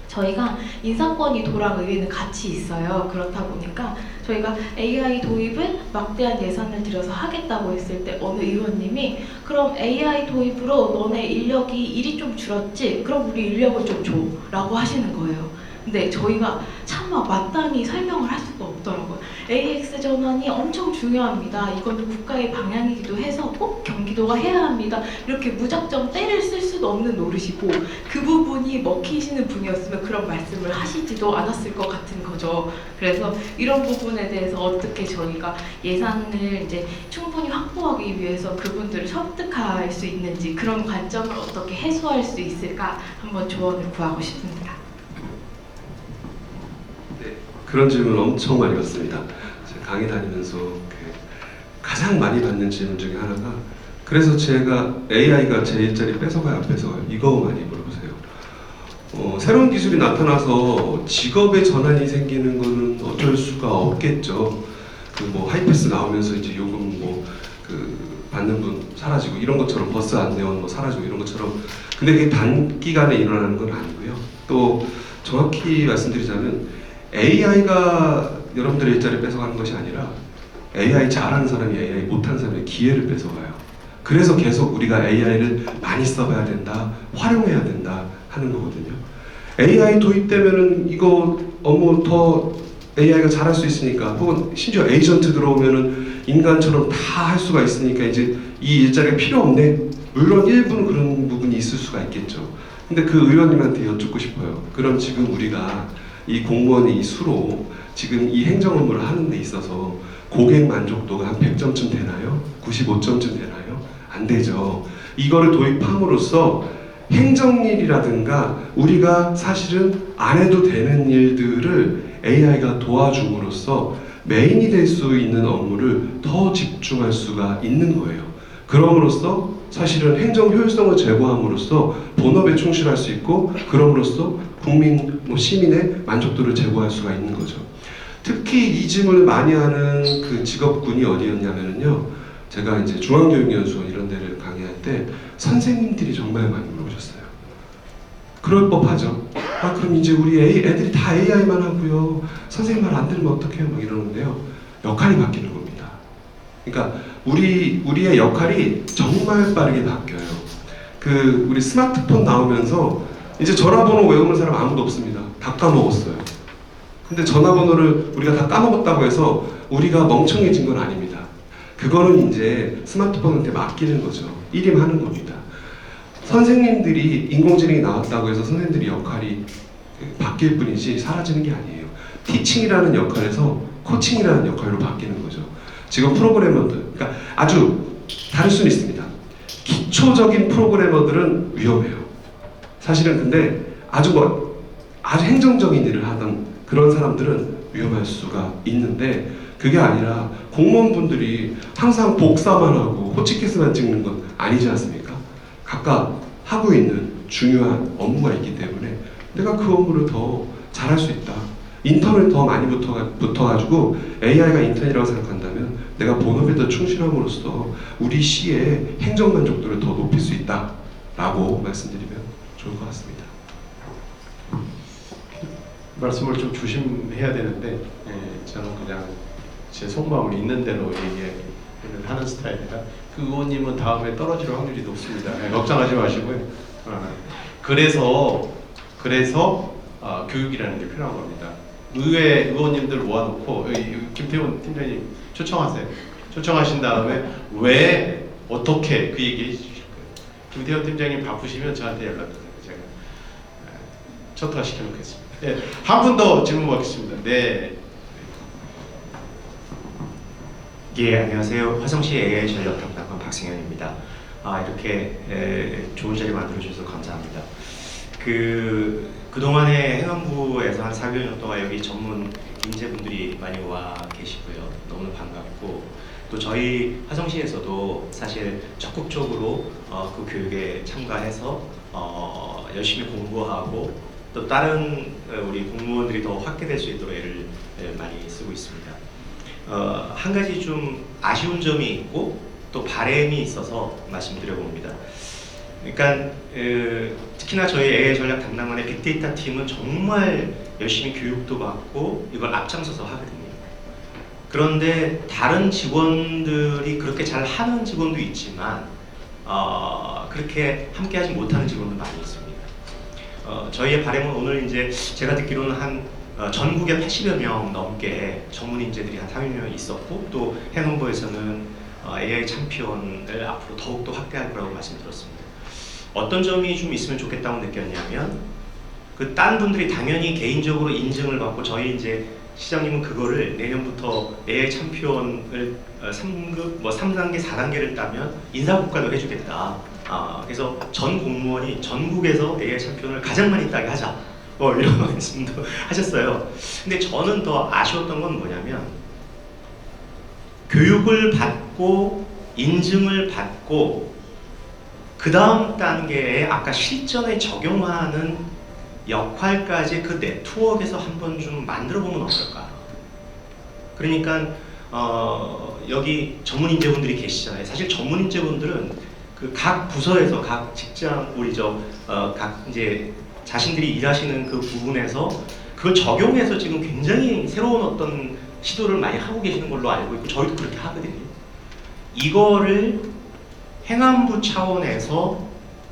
저희가 인사권이 도랑 의회는 같이 있어요. 그렇다 보니까 저희가 AI 도입을 막대한 예산을 들여서 하겠다고 했을 때 어느 의원님이 그럼 AI 도입으로 너네 인력이 일이 좀 줄었지? 그럼 우리 인력을 좀 줘 라고 하시는 거예요. 근데 저희가 차마 마땅히 설명을 할 수가 없더라고요. AX 전환이 엄청 중요합니다. 이거는 국가의 방향이기도 해서 꼭 경기도가 해야 합니다. 이렇게 무작정 때를 쓸 수도 없는 노릇이고 그 부분이 먹히시는 분이었으면 그런 말씀을 하시지도 않았을 것 같은 거죠. 그래서 이런 부분에 대해서 어떻게 저희가 예산을 이제 충분히 확보하기 위해서 그분들을 설득할 수 있는지 그런 관점을 어떻게 해소할 수 있을까 한번 조언을 구하고 싶습니다. 그런 질문 엄청 많이 받습니다. 제가 강의 다니면서 가장 많이 받는 질문 중에 하나가 그래서 제가 AI가 제 일자리 뺏어가요 안 뺏어가요? 이거 많이 물어보세요. 새로운 기술이 나타나서 직업의 전환이 생기는 거는 어쩔 수가 없겠죠. 그 뭐 하이패스 나오면서 이제 요금 뭐 받는 분 사라지고 이런 것처럼 버스 안내원 뭐 사라지고 이런 것처럼 근데 그게 단기간에 일어나는 건 아니고요. 또 정확히 말씀드리자면 AI가 여러분들의 일자리를 뺏어가는 것이 아니라 AI 잘하는 사람이 AI 못하는 사람의 기회를 뺏어가요. 그래서 계속 우리가 AI를 많이 써봐야 된다, 활용해야 된다 하는 거거든요. AI 도입되면은 이거 업무 더 AI가 잘할 수 있으니까 혹은 심지어 에이전트 들어오면은 인간처럼 다 할 수가 있으니까 이제 이 일자리가 필요 없네. 물론 일부는 그런 부분이 있을 수가 있겠죠. 근데 그 의원님한테 여쭙고 싶어요. 그럼 지금 우리가 이 공무원의 이 수로 지금 이 행정 업무를 하는 데 있어서 고객 만족도가 한 100점쯤 되나요? 95점쯤 되나요? 안 되죠. 이거를 도입함으로써 행정일이라든가 우리가 사실은 안 해도 되는 일들을 AI가 도와줌으로써 메인이 될 수 있는 업무를 더 집중할 수가 있는 거예요. 그럼으로써 사실은 행정 효율성을 제고함으로써 본업에 충실할 수 있고 그럼으로써 국민, 시민의 만족도를 제고할 수가 있는 거죠. 특히 이 질문을 많이 하는 그 직업군이 어디였냐면요. 제가 이제 중앙교육연수원 이런 데를 강의할 때 선생님들이 정말 많이 물어보셨어요. 그럴 법하죠. 그럼 이제 우리 애들이 다 AI만 하고요. 선생님 말 안 들으면 어떡해요? 막 이러는데요. 역할이 바뀌는 겁니다. 그러니까 우리의 역할이 정말 빠르게 바뀌어요. 우리 스마트폰 나오면서 이제 전화번호 외우는 사람 아무도 없습니다. 다 까먹었어요. 근데 전화번호를 우리가 다 까먹었다고 해서 우리가 멍청해진 건 아닙니다. 그거는 이제 스마트폰한테 맡기는 거죠. 일임하는 겁니다. 선생님들이 인공지능이 나왔다고 해서 선생님들이 역할이 바뀔 뿐이지 사라지는 게 아니에요. 티칭이라는 역할에서 코칭이라는 역할로 바뀌는 거죠. 지금 프로그래머들, 그러니까 아주 다를 수는 있습니다. 기초적인 프로그래머들은 위험해요. 사실은 근데 아주 행정적인 일을 하던 그런 사람들은 위험할 수가 있는데 그게 아니라 공무원분들이 항상 복사만 하고 호치키스만 찍는 건 아니지 않습니까? 각각 하고 있는 중요한 업무가 있기 때문에 내가 그 업무를 더 잘할 수 있다. 인턴을 더 많이 붙어가지고 AI가 인턴이라고 생각한다면 내가 본업에 더 충실함으로써 우리 시의 행정 만족도를 더 높일 수 있다 라고 말씀드리면 좋을 것 같습니다. 말씀을 좀 조심해야 되는데 저는 그냥 제 속마음을 있는 대로 얘기를 하는 스타일이라 그 의원님은 다음에 떨어질 확률이 높습니다. 걱정하지 마시고요. 그래서 교육이라는 게 필요한 겁니다. 의회 의원님들 모아놓고 김태훈 팀장님 초청하세요. 초청하신 다음에 왜 어떻게 그 얘기 해주실 거예요. 김태훈 팀장님 바쁘시면 저한테 연락주세요. 제가 초토화 시켜놓겠습니다. 네, 한 분 더 질문 받겠습니다. 네. 예, 안녕하세요. 화성시 AI 전략 담당관 박승현입니다. 이렇게 좋은 자리 만들어주셔서 감사합니다. 그동안에 행안부에서 한 4개월 동안 여기 전문 인재분들이 많이 와 계시고요. 너무 반갑고 또 저희 화성시에서도 사실 적극적으로 그 교육에 참가해서 열심히 공부하고 또 다른 우리 공무원들이 더 확대될 수 있도록 애를 많이 쓰고 있습니다. 한 가지 좀 아쉬운 점이 있고 또 바람이 있어서 말씀드려봅니다. 그러니까 특히나 저희 AI 전략 담당관의 빅데이터 팀은 정말 열심히 교육도 받고 이걸 앞장서서 하거든요. 그런데 다른 직원들이 그렇게 잘 하는 직원도 있지만 그렇게 함께하지 못하는 직원도 많이 있습니다. 저희의 바람은 오늘 이제 제가 듣기로는 한 전국에 80여 명 넘게 전문 인재들이 한 30명 있었고 또 행안부에서는 AI 챔피언을 앞으로 더욱더 확대할 거라고 말씀드렸습니다. 어떤 점이 좀 있으면 좋겠다고 느꼈냐면 딴 분들이 당연히 개인적으로 인증을 받고 저희 이제 시장님은 그거를 내년부터 AI 챔피언을 3급, 3단계, 4단계를 따면 인사국가도 해주겠다. 그래서 전 공무원이 전국에서 AI 챔피언을 가장 많이 따게 하자. 이런 말씀도 하셨어요. 근데 저는 더 아쉬웠던 건 뭐냐면 교육을 받고 인증을 받고 그 다음 단계에 아까 실전에 적용하는 역할까지 그 네트워크에서 한번 좀 만들어 보면 어떨까. 그러니까 여기 전문 인재분들이 계시잖아요. 사실 전문 인재분들은 그 각 부서에서 각 직장 우리 각 이제 자신들이 일하시는 그 부분에서 그걸 적용해서 지금 굉장히 새로운 어떤 시도를 많이 하고 계시는 걸로 알고 있고 저희도 그렇게 하거든요. 이거를 행안부 차원에서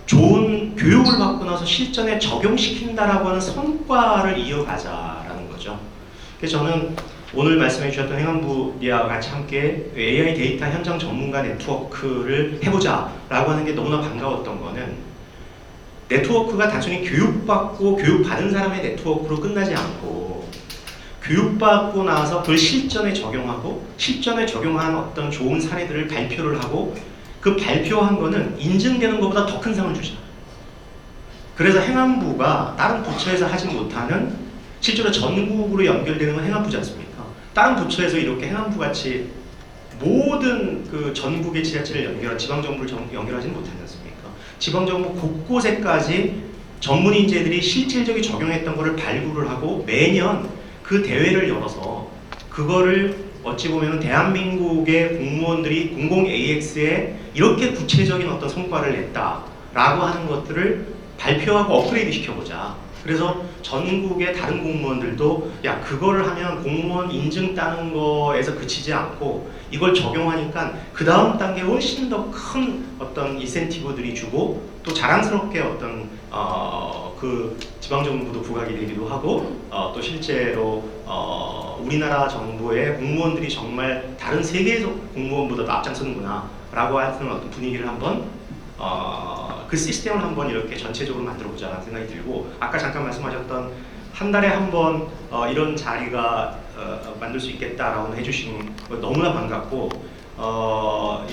좋은 교육을 받고 나서 실전에 적용시킨다라고 하는 성과를 이어가자라는 거죠. 그래서 저는 오늘 말씀해 주셨던 행안부와 같이 함께 AI 데이터 현장 전문가 네트워크를 해보자라고 하는 게 너무나 반가웠던 거는 네트워크가 단순히 교육받고 교육받은 사람의 네트워크로 끝나지 않고 교육받고 나서 그걸 실전에 적용하고 실전에 적용한 어떤 좋은 사례들을 발표를 하고 그 발표한 거는 인증되는 것보다 더 큰 상을 주자. 그래서 행안부가 다른 부처에서 하지 못하는 실제로 전국으로 연결되는 건 행안부지 않습니까? 다른 부처에서 이렇게 행안부같이 모든 그 전국의 지자체를 연결한 지방정부를 연결하지는 못하지 않습니까? 지방정부 곳곳에까지 전문 인재들이 실질적인 적용했던 것을 발굴을 하고 매년 그 대회를 열어서 그거를 어찌 보면 대한민국의 공무원들이 공공 AX에 이렇게 구체적인 어떤 성과를 냈다라고 하는 것들을 발표하고 업그레이드 시켜보자. 그래서 전국의 다른 공무원들도 야 그거를 하면 공무원 인증 따는 거에서 그치지 않고 이걸 적용하니까 그 다음 단계에 훨씬 더 큰 어떤 인센티브들이 주고 또 자랑스럽게 어떤 그 지방정부도 부각이 되기도 하고 또 실제로 우리나라 정부의 공무원들이 정말 다른 세계에서 공무원보다도 앞장서는구나 라고 하는 어떤 분위기를 한번 그 시스템을 한번 이렇게 전체적으로 만들어 보자는 생각이 들고 아까 잠깐 말씀하셨던 한 달에 한 번 이런 자리가 만들 수 있겠다라고 해주신 거 너무나 반갑고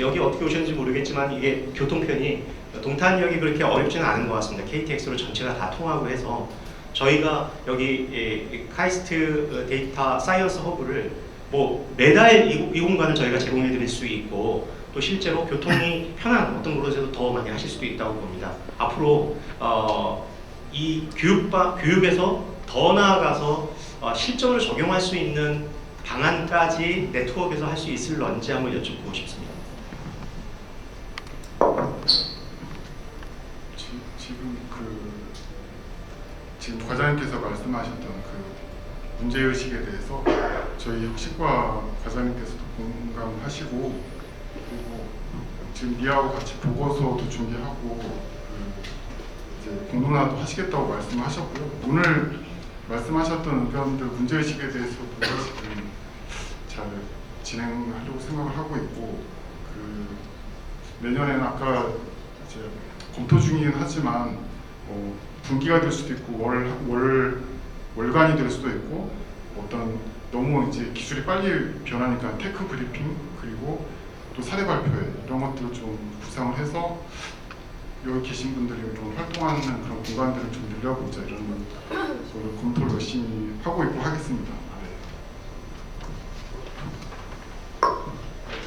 여기 어떻게 오셨는지 모르겠지만 이게 교통편이 동탄역이 그렇게 어렵지는 않은 것 같습니다. KTX로 전체가 다 통하고 해서 저희가 여기 카이스트 데이터 사이언스 허브를 뭐 매달 이 공간을 저희가 제공해 드릴 수 있고 또 실제로 교통이 편한 어떤 곳에서도 더 많이 하실 수도 있다고 봅니다. 앞으로 이 교육에서 더 나아가서 실적으로 적용할 수 있는 방안까지 네트워크에서 할 수 있을런지 한번 여쭙고 싶습니다. 지금 과장님께서 말씀하셨던 그 문제의식에 대해서 저희 혁신과 과장님께서도 공감하시고, 그리고 지금 리아하고 같이 보고서도 준비하고 이제 공론화도 하시겠다고 말씀하셨고요. 오늘 말씀하셨던 의견들 문제의식에 대해서도 지금 잘 진행하려고 생각을 하고 있고, 내년에는 아까 이제 검토 중이긴 하지만 분기가 될 수도 있고 월간이 될 수도 있고, 어떤 너무 이제 기술이 빨리 변하니까 테크 브리핑 그리고 또 사례 발표회 이런 것들을 좀 구상을 해서 여기 계신 분들이 좀 활동하는 그런 공간들을 좀 늘려보자, 이런 걸 검토를 열심히 하고 있고 하겠습니다.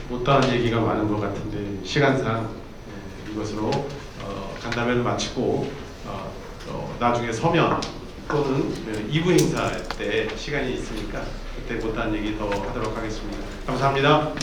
못다한 얘기가 많은 것 같은데 시간상 이것으로 간담회를 마치고 나중에 서면 또는 2부 행사 때 시간이 있으니까 그때 못다한 얘기 더 하도록 하겠습니다. 감사합니다.